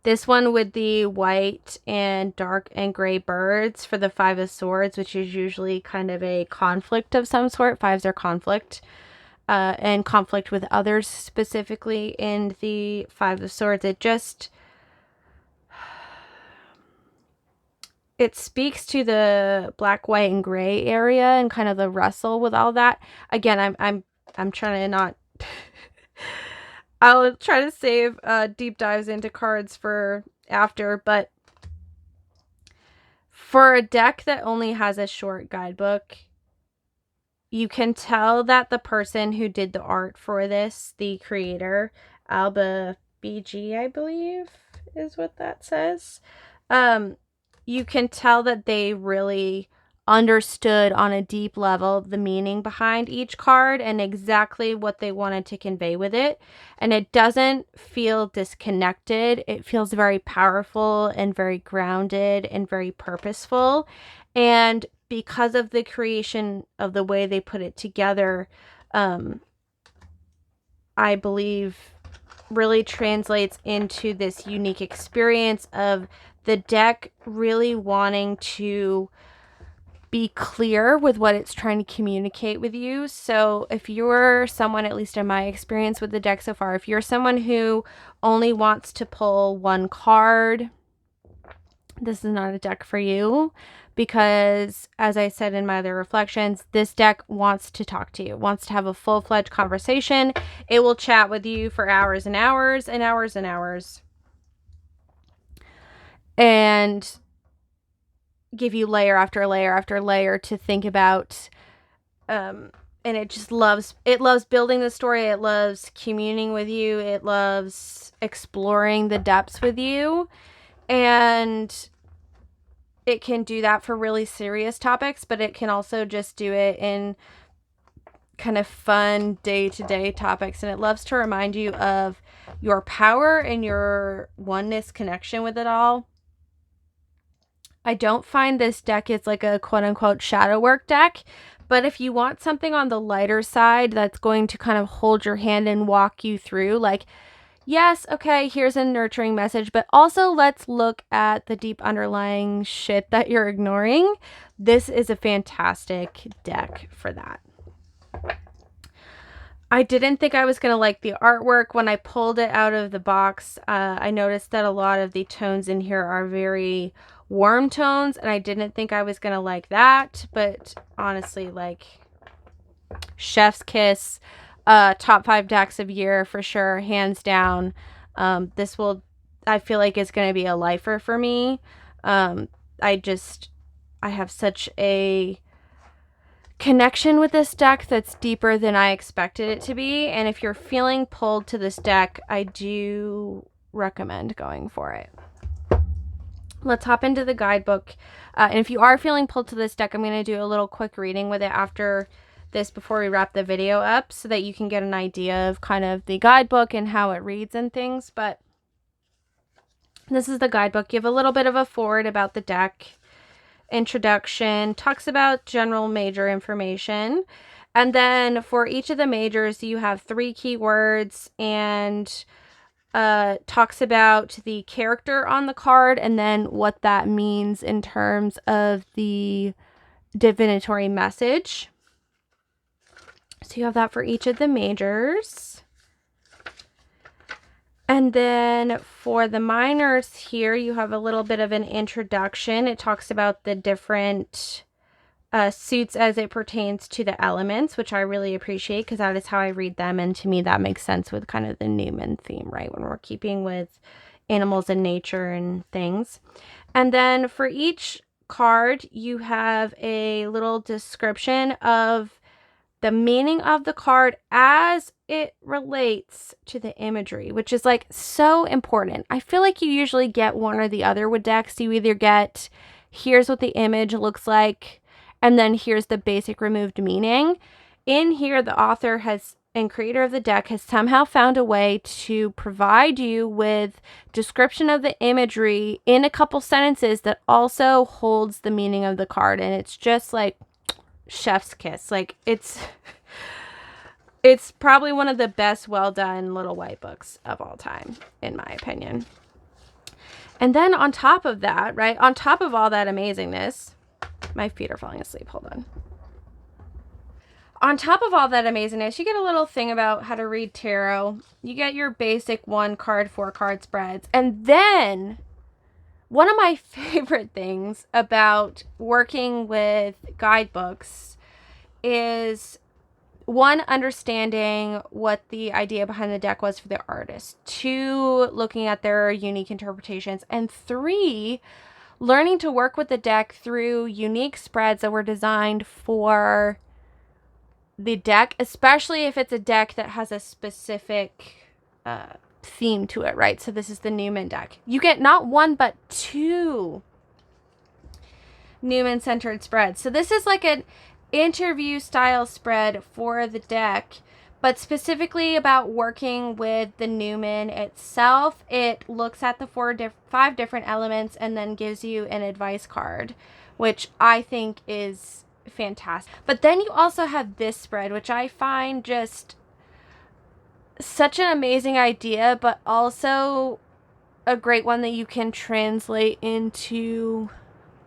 This one with the white and dark and gray birds for the 5 of Swords, which is usually kind of a conflict of some sort. 5s are conflict, and conflict with others specifically in the 5 of Swords. It speaks to the black, white, and gray area and kind of the wrestle with all that. Again, I'm trying to not I'll try to save deep dives into cards for after, but for a deck that only has a short guidebook, you can tell that the person who did the art for this, the creator, Alba BG, I believe is what that says, you can tell that they really understood on a deep level the meaning behind each card and exactly what they wanted to convey with it. And it doesn't feel disconnected. It feels very powerful and very grounded and very purposeful. And because of the creation of the way they put it together, I believe really translates into this unique experience of the deck really wanting to be clear with what it's trying to communicate with you. So if you're someone, at least in my experience with the deck so far, if you're someone who only wants to pull one card, this is not a deck for you, because as I said in my other reflections, this deck wants to talk to you, wants to have a full-fledged conversation. It will chat with you for hours and hours and hours and hours, and give you layer after layer after layer to think about. And it just loves building the story. It loves communing with you. It loves exploring the depths with you. And it can do that for really serious topics, but it can also just do it in kind of fun day-to-day topics. And it loves to remind you of your power and your oneness connection with it all. I don't find this deck is like a quote-unquote shadow work deck, but if you want something on the lighter side that's going to kind of hold your hand and walk you through, like, yes, okay, here's a nurturing message, but also let's look at the deep underlying shit that you're ignoring. This is a fantastic deck for that. I didn't think I was going to like the artwork. When I pulled it out of the box, I noticed that a lot of the tones in here are very warm tones, and I didn't think I was going to like that, but honestly, like, chef's kiss. Top 5 decks of year for sure, hands down. This will, I feel like it's going to be a lifer for me. I have such a connection with this deck that's deeper than I expected it to be. And if you're feeling pulled to this deck, I do recommend going for it. Let's hop into the guidebook. And if you are feeling pulled to this deck, I'm going to do a little quick reading with it after this before we wrap the video up, so that you can get an idea of kind of the guidebook and how it reads and things. But this is the guidebook. You have a little bit of a foreword about the deck, introduction, talks about general major information, and then for each of the majors you have 3 keywords, and talks about the character on the card and then what that means in terms of the divinatory message. So you have that for each of the majors. And then for the minors here, you have a little bit of an introduction. It talks about the different suits as it pertains to the elements, which I really appreciate, because that is how I read them. And to me, that makes sense with kind of the Numen theme, right? When we're keeping with animals and nature and things. And then for each card, you have a little description of the meaning of the card as it relates to the imagery, which is like so important. I feel like you usually get one or the other with decks. You either get, here's what the image looks like, and then here's the basic removed meaning. In here, the author has and creator of the deck has somehow found a way to provide you with description of the imagery in a couple sentences that also holds the meaning of the card. And it's just like chef's kiss. Like, it's probably one of the best well done little white books of all time, in my opinion. And then on top of that, right, on top of all that amazingness, my feet are falling asleep, hold on. On top of all that amazingness, you get a little thing about how to read tarot. You get your basic 1 card, 4 card spreads. And then one of my favorite things about working with guidebooks is, 1, understanding what the idea behind the deck was for the artist. 2, looking at their unique interpretations. And 3, learning to work with the deck through unique spreads that were designed for the deck, especially if it's a deck that has a specific theme to it, right? So this is the Numen deck. You get not 1, but 2 Numen-centered spreads. So this is like an interview style spread for the deck, but specifically about working with the Numen itself. It looks at the 5 different elements and then gives you an advice card, which I think is fantastic. But then you also have this spread, which I find just such an amazing idea, but also a great one that you can translate into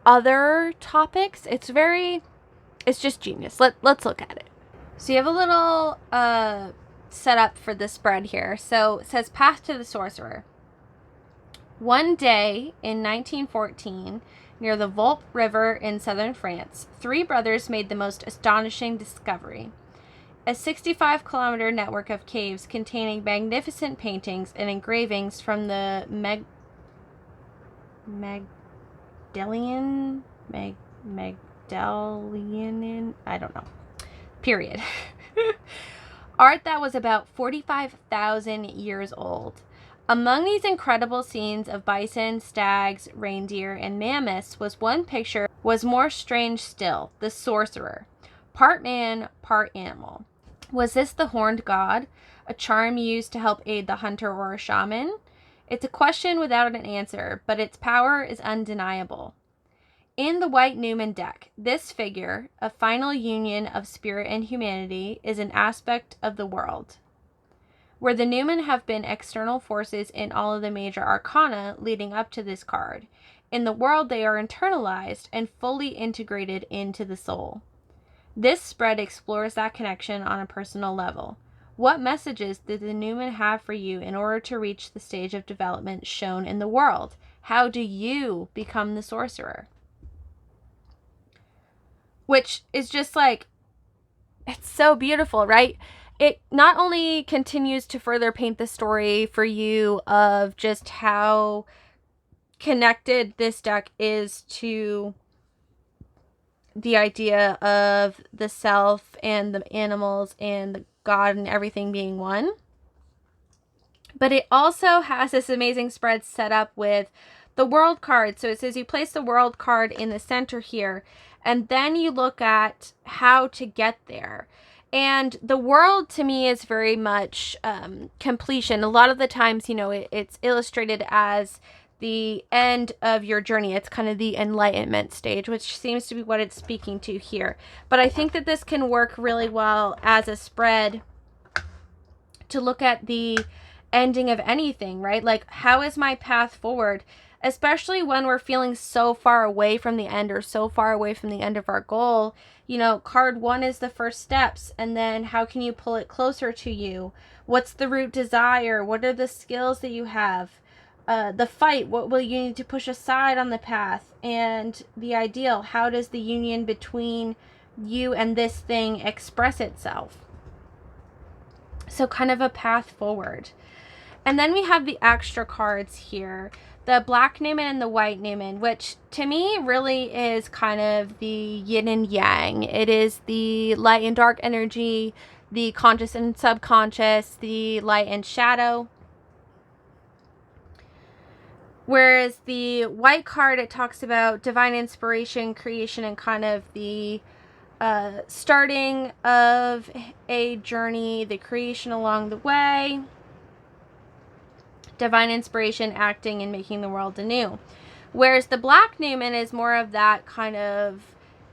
other topics. It's just genius. Let's look at it. So you have a little setup for the spread here. So it says Path to the Sorcerer. One day in 1914, near the Volpe River in southern France, 3 brothers made the most astonishing discovery. A 65-kilometer network of caves containing magnificent paintings and engravings from the Magdalenian, I don't know, period. Art that was about 45,000 years old. Among these incredible scenes of bison, stags, reindeer, and mammoths was one picture was more strange still, the sorcerer, part man, part animal. Was this the horned god, a charm used to help aid the hunter or a shaman? It's a question without an answer, but its power is undeniable. In the white Numen deck, this figure, a final union of spirit and humanity, is an aspect of the world. Where the Numen have been external forces in all of the major arcana leading up to this card, in the world they are internalized and fully integrated into the soul. This spread explores that connection on a personal level. What messages did the Numen have for you in order to reach the stage of development shown in the world? How do you become the sorcerer? Which is just like, it's so beautiful, right? It not only continues to further paint the story for you of just how connected this deck is to the idea of the self and the animals and the god and everything being one, but it also has this amazing spread set up with the world card. So it says you place the world card in the center here, and then you look at how to get there. And the world to me is very much completion. A lot of the times, you know, it's illustrated as the end of your journey. It's kind of the enlightenment stage, which seems to be what it's speaking to here. But I think that this can work really well as a spread to look at the ending of anything, right? Like, how is my path forward? Especially when we're feeling so far away from the end or so far away from the end of our goal. You know, card 1 is the first steps, and then how can you pull it closer to you? What's the root desire? What are the skills that you have? The fight, what will you need to push aside on the path? And the ideal, how does the union between you and this thing express itself? So kind of a path forward. And then we have the extra cards here. The black Numen and the white Numen, which to me really is kind of the yin and yang. It is the light and dark energy, the conscious and subconscious, the light and shadow. Whereas the white card, it talks about divine inspiration, creation, and kind of the starting of a journey, the creation along the way. Divine inspiration, acting, and making the world anew. Whereas the black Numen is more of that kind of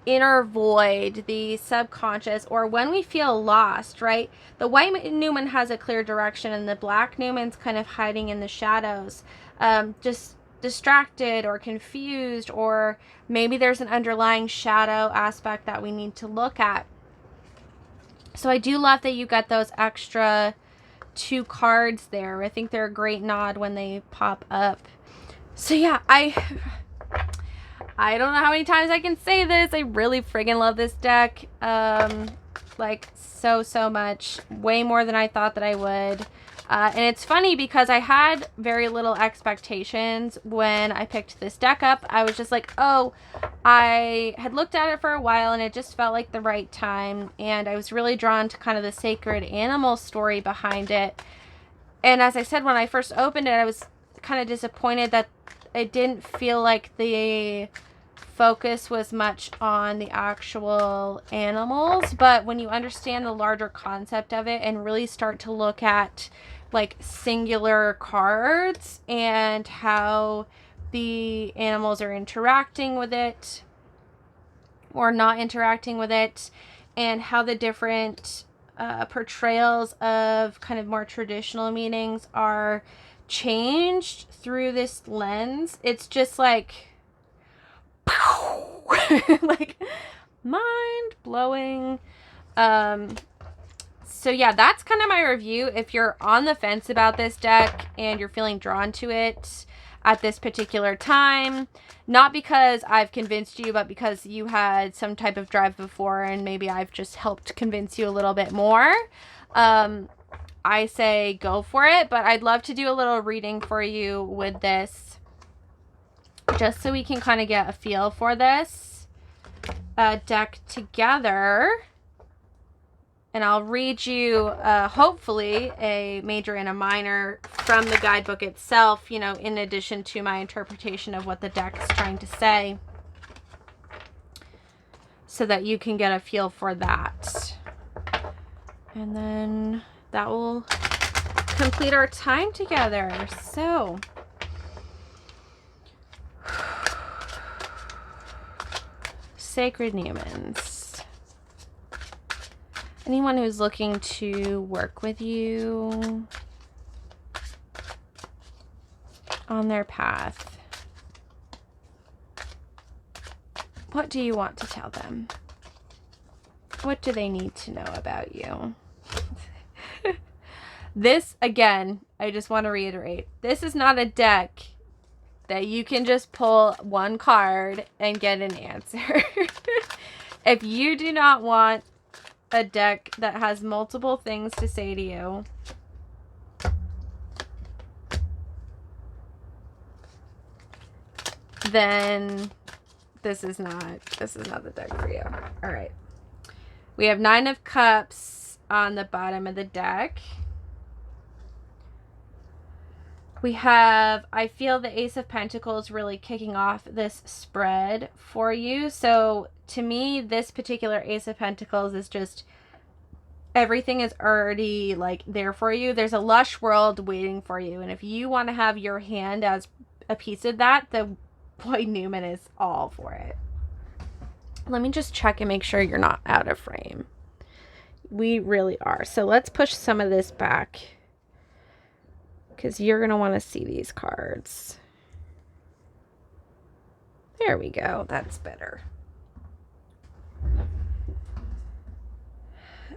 inner void, the subconscious, or when we feel lost, right? The white Numen has a clear direction, and the black Numen's kind of hiding in the shadows, just distracted or confused, or maybe there's an underlying shadow aspect that we need to look at. So I do love that you got those extra 2 cards there. I think they're a great nod when they pop up. So yeah, I don't know how many times I can say this. I really friggin' love this deck. Like so much. Way more than I thought that I would. And it's funny because I had very little expectations when I picked this deck up. I was just like, oh, I had looked at it for a while and it just felt like the right time. And I was really drawn to kind of the sacred animal story behind it. And as I said, when I first opened it, I was kind of disappointed that it didn't feel like the focus was much on the actual animals. But when you understand the larger concept of it and really start to look at like singular cards and how the animals are interacting with it or not interacting with it, and how the different portrayals of kind of more traditional meanings are changed through this lens, it's just like like mind blowing. So yeah, that's kind of my review. If you're on the fence about this deck and you're feeling drawn to it at this particular time, not because I've convinced you, but because you had some type of drive before and maybe I've just helped convince you a little bit more, I say go for it. But I'd love to do a little reading for you with this, just so we can kind of get a feel for this deck together. And I'll read you, hopefully, a major and a minor from the guidebook itself, you know, in addition to my interpretation of what the deck is trying to say, so that you can get a feel for that. And then that will complete our time together. So, Sacred Numens. Anyone who's looking to work with you on their path, what do you want to tell them? What do they need to know about you? This, again, I just want to reiterate, this is not a deck that you can just pull one card and get an answer. If you do not want a deck that has multiple things to say to you, then this is not the deck for you. All right. We have 9 of Cups on the bottom of the deck. We have, I feel the Ace of Pentacles really kicking off this spread for you. So to me, this particular Ace of Pentacles is just, everything is already like there for you. There's a lush world waiting for you. And if you want to have your hand as a piece of that, the boy Numen is all for it. Let me just check and make sure you're not out of frame. We really are. So let's push some of this back, because you're going to want to see these cards. There we go. That's better.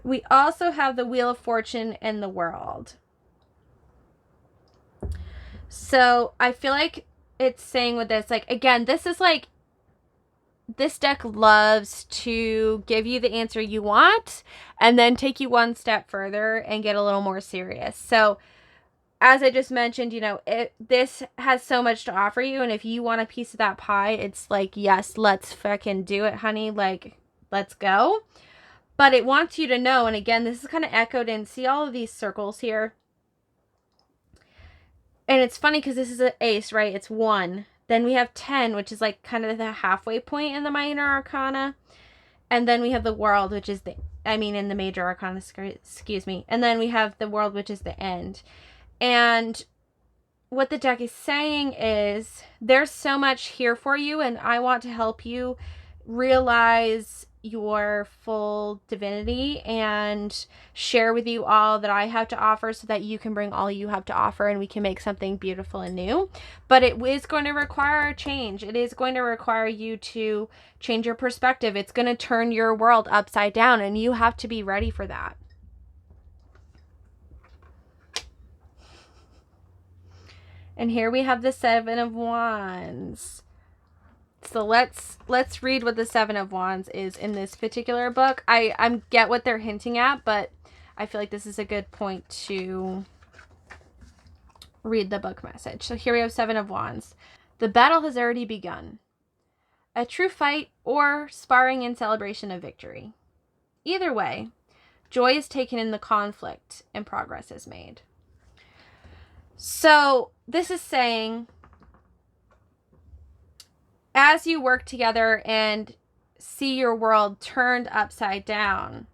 We also have the Wheel of Fortune and the World. So I feel like it's saying with this, like, again, this is like, this deck loves to give you the answer you want and then take you one step further and get a little more serious. So as I just mentioned, you know, this has so much to offer you. And if you want a piece of that pie, it's like, yes, let's fucking do it, honey. Like, let's go. But it wants you to know, and again, this is kind of echoed in, see all of these circles here? And it's funny because this is an ace, right? It's 1. Then we have 10, which is like kind of the halfway point in the minor arcana. And then we have the World, which is the, in the major arcana, excuse me. And then we have the World, which is the end. And what the deck is saying is there's so much here for you, and I want to help you realize your full divinity and share with you all that I have to offer, so that you can bring all you have to offer and we can make something beautiful and new. But it is going to require a change. It is going to require you to change your perspective. It's going to turn your world upside down, and you have to be ready for that. And here we have the 7 of Wands. So let's read what the 7 of Wands is in this particular book. I get what they're hinting at, but I feel like this is a good point to read the book message. So here we have 7 of Wands. The battle has already begun. A true fight or sparring in celebration of victory. Either way, joy is taken in the conflict and progress is made. So this is saying, as you work together and see your world turned upside down,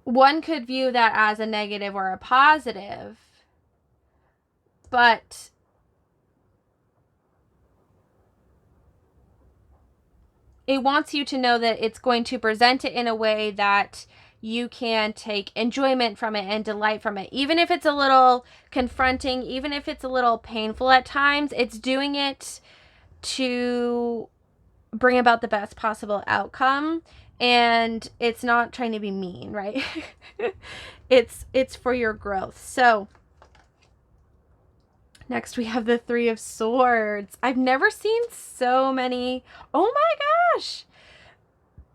one could view that as a negative or a positive, but it wants you to know that it's going to present it in a way that you can take enjoyment from it and delight from it. Even if it's a little confronting, even if it's a little painful at times, it's doing it to bring about the best possible outcome. And it's not trying to be mean, right? It's for your growth. So next we have the Three of Swords. I've never seen so many. Oh my gosh.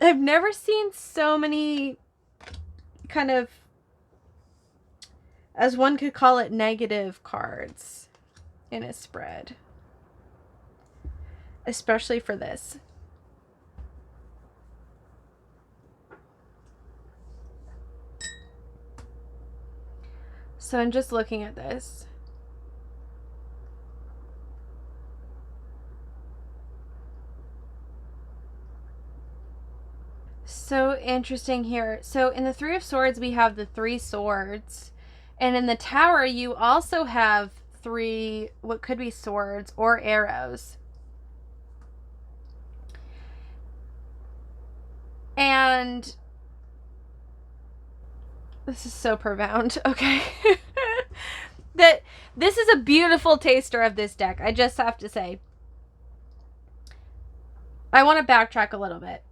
I've never seen so many kind of, as one could call it, negative cards in a spread. Especially for this. So I'm just looking at this. So interesting here. So in the Three of Swords, we have the 3 swords. And in the Tower, you also have 3, what could be swords or arrows. And this is so profound. Okay. That this is a beautiful taster of this deck. I just have to say. I want to backtrack a little bit.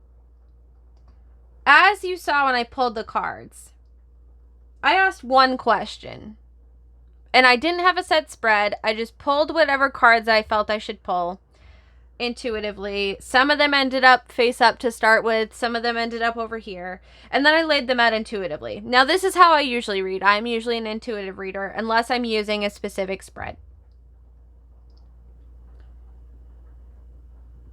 As you saw when I pulled the cards, I asked one question. And I didn't have a set spread. I just pulled whatever cards I felt I should pull intuitively. Some of them ended up face up to start with. Some of them ended up over here. And then I laid them out intuitively. Now, this is how I usually read. I'm usually an intuitive reader unless I'm using a specific spread.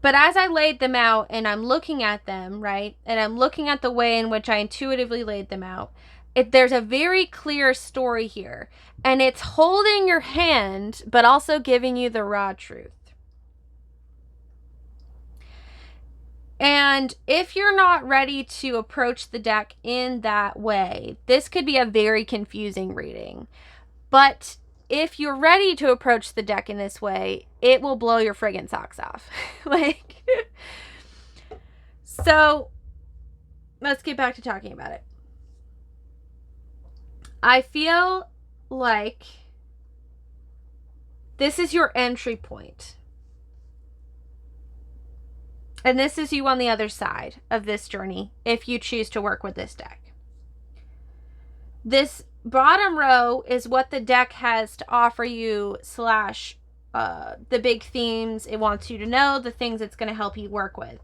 But as I laid them out and I'm looking at them, right, and I'm looking at the way in which I intuitively laid them out, there's a very clear story here. And it's holding your hand, but also giving you the raw truth. And if you're not ready to approach the deck in that way, this could be a very confusing reading. But if you're ready to approach the deck in this way, it will blow your friggin' socks off. Like, so let's get back to talking about it. I feel like this is your entry point. And this is you on the other side of this journey if you choose to work with this deck. This bottom row is what the deck has to offer you, slash the big themes it wants you to know, the things it's going to help you work with.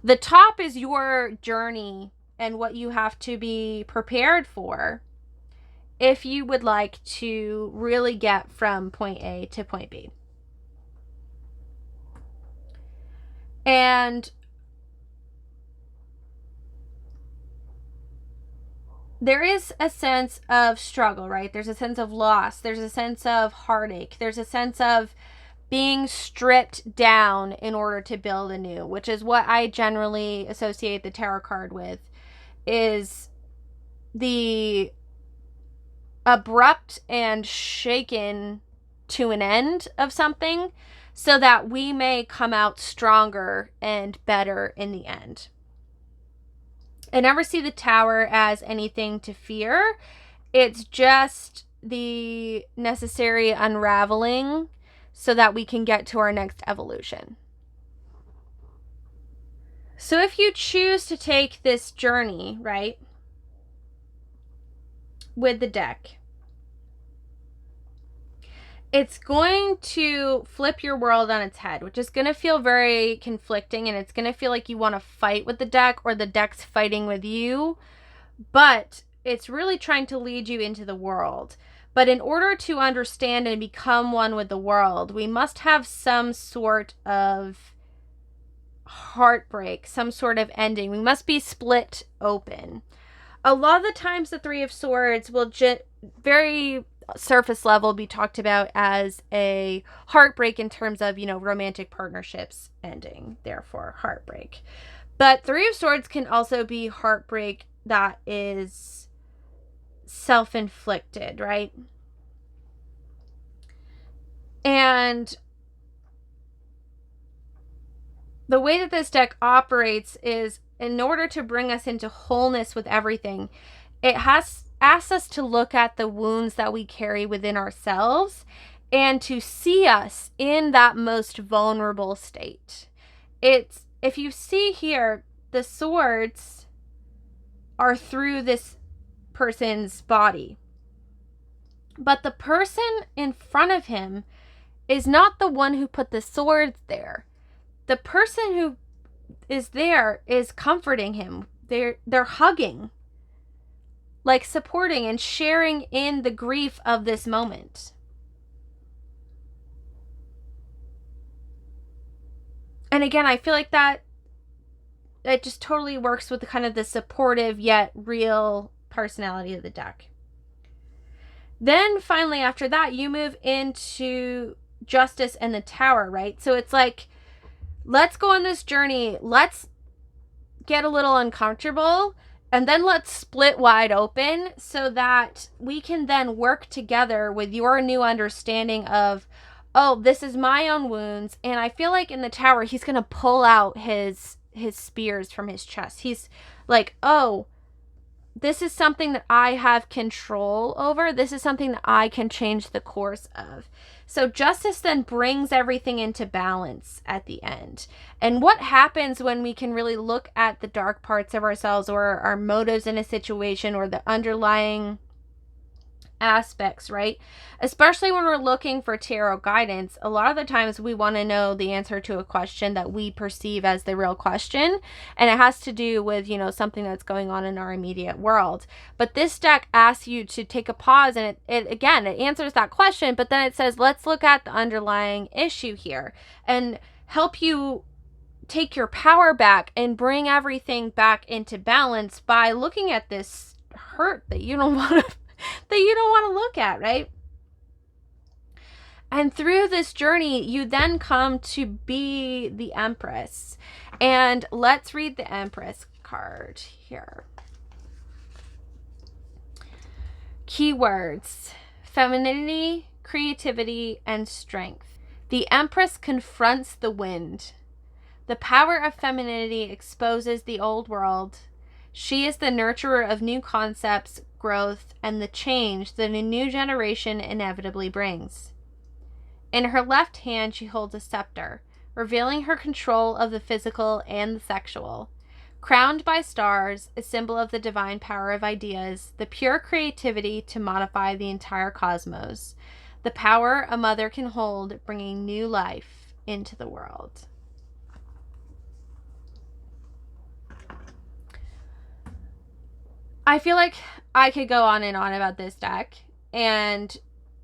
The top is your journey and what you have to be prepared for if you would like to really get from point A to point B. And there is a sense of struggle, right? There's a sense of loss. There's a sense of heartache. There's a sense of being stripped down in order to build anew, which is what I generally associate the tarot card with, is the abrupt and shaken to an end of something so that we may come out stronger and better in the end. I never see the Tower as anything to fear. It's just the necessary unraveling so that we can get to our next evolution. So if you choose to take this journey, right, with the deck, it's going to flip your world on its head, which is going to feel very conflicting, and it's going to feel like you want to fight with the deck or the deck's fighting with you, but it's really trying to lead you into the world. But in order to understand and become one with the world, we must have some sort of heartbreak, some sort of ending. We must be split open. A lot of the times the Three of Swords will very surface level be talked about as a heartbreak in terms of, you know, romantic partnerships ending, therefore heartbreak. But Three of Swords can also be heartbreak that is self-inflicted, right? And the way that this deck operates is in order to bring us into wholeness with everything, it has asked us to look at the wounds that we carry within ourselves and to see us in that most vulnerable state. It's, if you see here, the swords are through this person's body. But the person in front of him is not the one who put the swords there. The person who is there is comforting him. They're hugging, like supporting and sharing in the grief of this moment. And again, I feel like that it just totally works with kind of the supportive yet real personality of the deck. Then finally, after that, you move into Justice and the Tower, right? So it's like, let's go on this journey. Let's get a little uncomfortable, and then let's split wide open so that we can then work together with your new understanding of, oh, this is my own wounds. And I feel like in the Tower, he's going to pull out his spears from his chest. He's like, oh, this is something that I have control over. This is something that I can change the course of. So Justice then brings everything into balance at the end. And what happens when we can really look at the dark parts of ourselves or our motives in a situation or the underlying aspects, right? Especially when we're looking for tarot guidance, a lot of the times we want to know the answer to a question that we perceive as the real question, and it has to do with, you know, something that's going on in our immediate world. But this deck asks you to take a pause, and it again, it answers that question, but then it says, let's look at the underlying issue here and help you take your power back and bring everything back into balance by looking at this hurt that you don't want to look at, right? And through this journey, you then come to be the Empress. And let's read the Empress card here. Keywords: femininity, creativity, and strength. The Empress confronts the wind. The power of femininity exposes the old world. She is the nurturer of new concepts, growth, and the change that a new generation inevitably brings. In her left hand, she holds a scepter, revealing her control of the physical and the sexual. Crowned by stars, a symbol of the divine power of ideas, the pure creativity to modify the entire cosmos, the power a mother can hold, bringing new life into the world. I feel like I could go on and on about this deck, and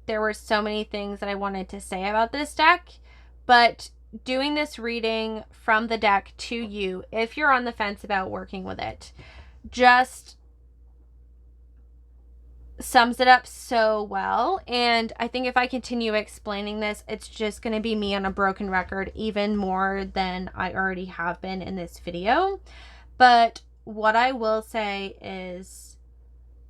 there were so many things that I wanted to say about this deck, but doing this reading from the deck to you, if you're on the fence about working with it, just sums it up so well. And I think if I continue explaining this, it's just going to be me on a broken record even more than I already have been in this video. But what I will say is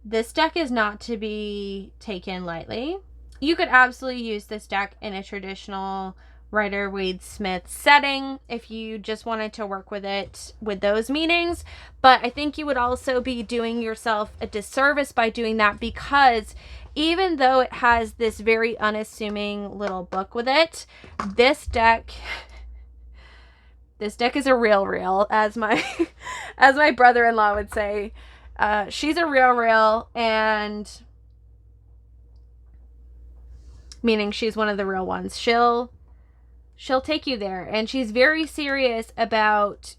this deck is not to be taken lightly. You could absolutely use this deck in a traditional Rider-Waite-Smith setting if you just wanted to work with it with those meanings. But I think you would also be doing yourself a disservice by doing that, because even though it has this very unassuming little book with it, this deck is a real, as my as my brother-in-law would say. She's a real, and meaning she's one of the real ones. She'll take you there, and she's very serious about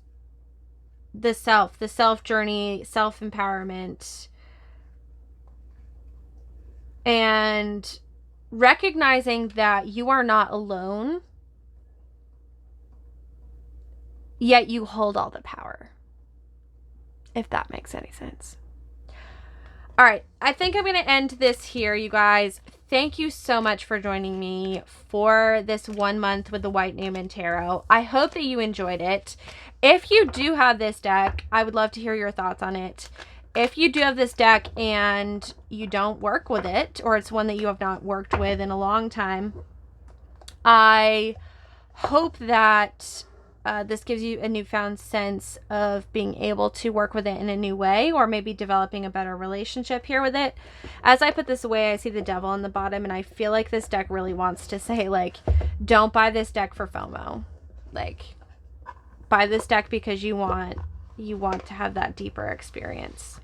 the self journey, self-empowerment, and recognizing that you are not alone, yet you hold all the power, if that makes any sense. All right, I think I'm going to end this here, you guys. Thank you so much for joining me for this 1 month with the White Numen Tarot. I hope that you enjoyed it. If you do have this deck, I would love to hear your thoughts on it. If you do have this deck and you don't work with it, or it's one that you have not worked with in a long time, I hope that this gives you a newfound sense of being able to work with it in a new way, or maybe developing a better relationship here with it. As I put this away, I see the devil on the bottom, and I feel like this deck really wants to say, like, don't buy this deck for FOMO. Like, buy this deck because you want to have that deeper experience.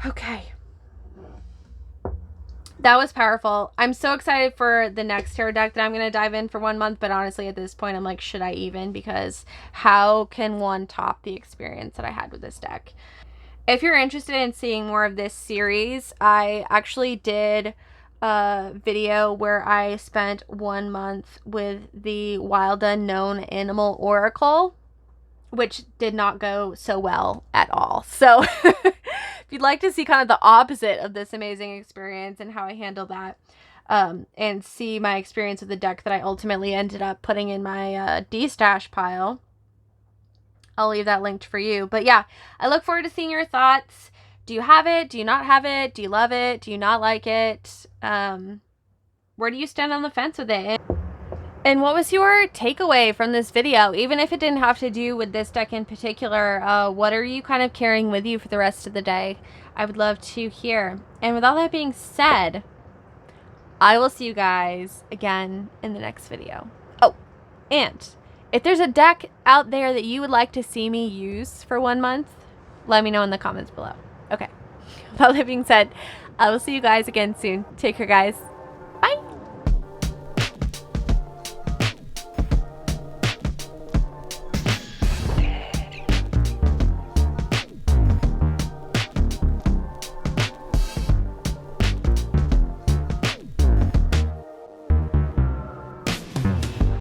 Okay. That was powerful. I'm so excited for the next tarot deck that I'm going to dive in for 1 month, but honestly at this point I'm like, should I even? Because how can one top the experience that I had with this deck? If you're interested in seeing more of this series, I actually did a video where I spent 1 month with the Wild Unknown Animal Oracle, which did not go so well at all. So if you'd like to see kind of the opposite of this amazing experience and how I handle that, and see my experience with the deck that I ultimately ended up putting in my D-stash pile, I'll leave that linked for you. But yeah, I look forward to seeing your thoughts. Do you have it? Do you not have it? Do you love it? Do you not like it? Where do you stand on the fence with it? And what was your takeaway from this video? Even if it didn't have to do with this deck in particular, what are you kind of carrying with you for the rest of the day? I would love to hear. And with all that being said, I will see you guys again in the next video. Oh, and if there's a deck out there that you would like to see me use for 1 month, let me know in the comments below. Okay. With all that being said, I will see you guys again soon. Take care, guys.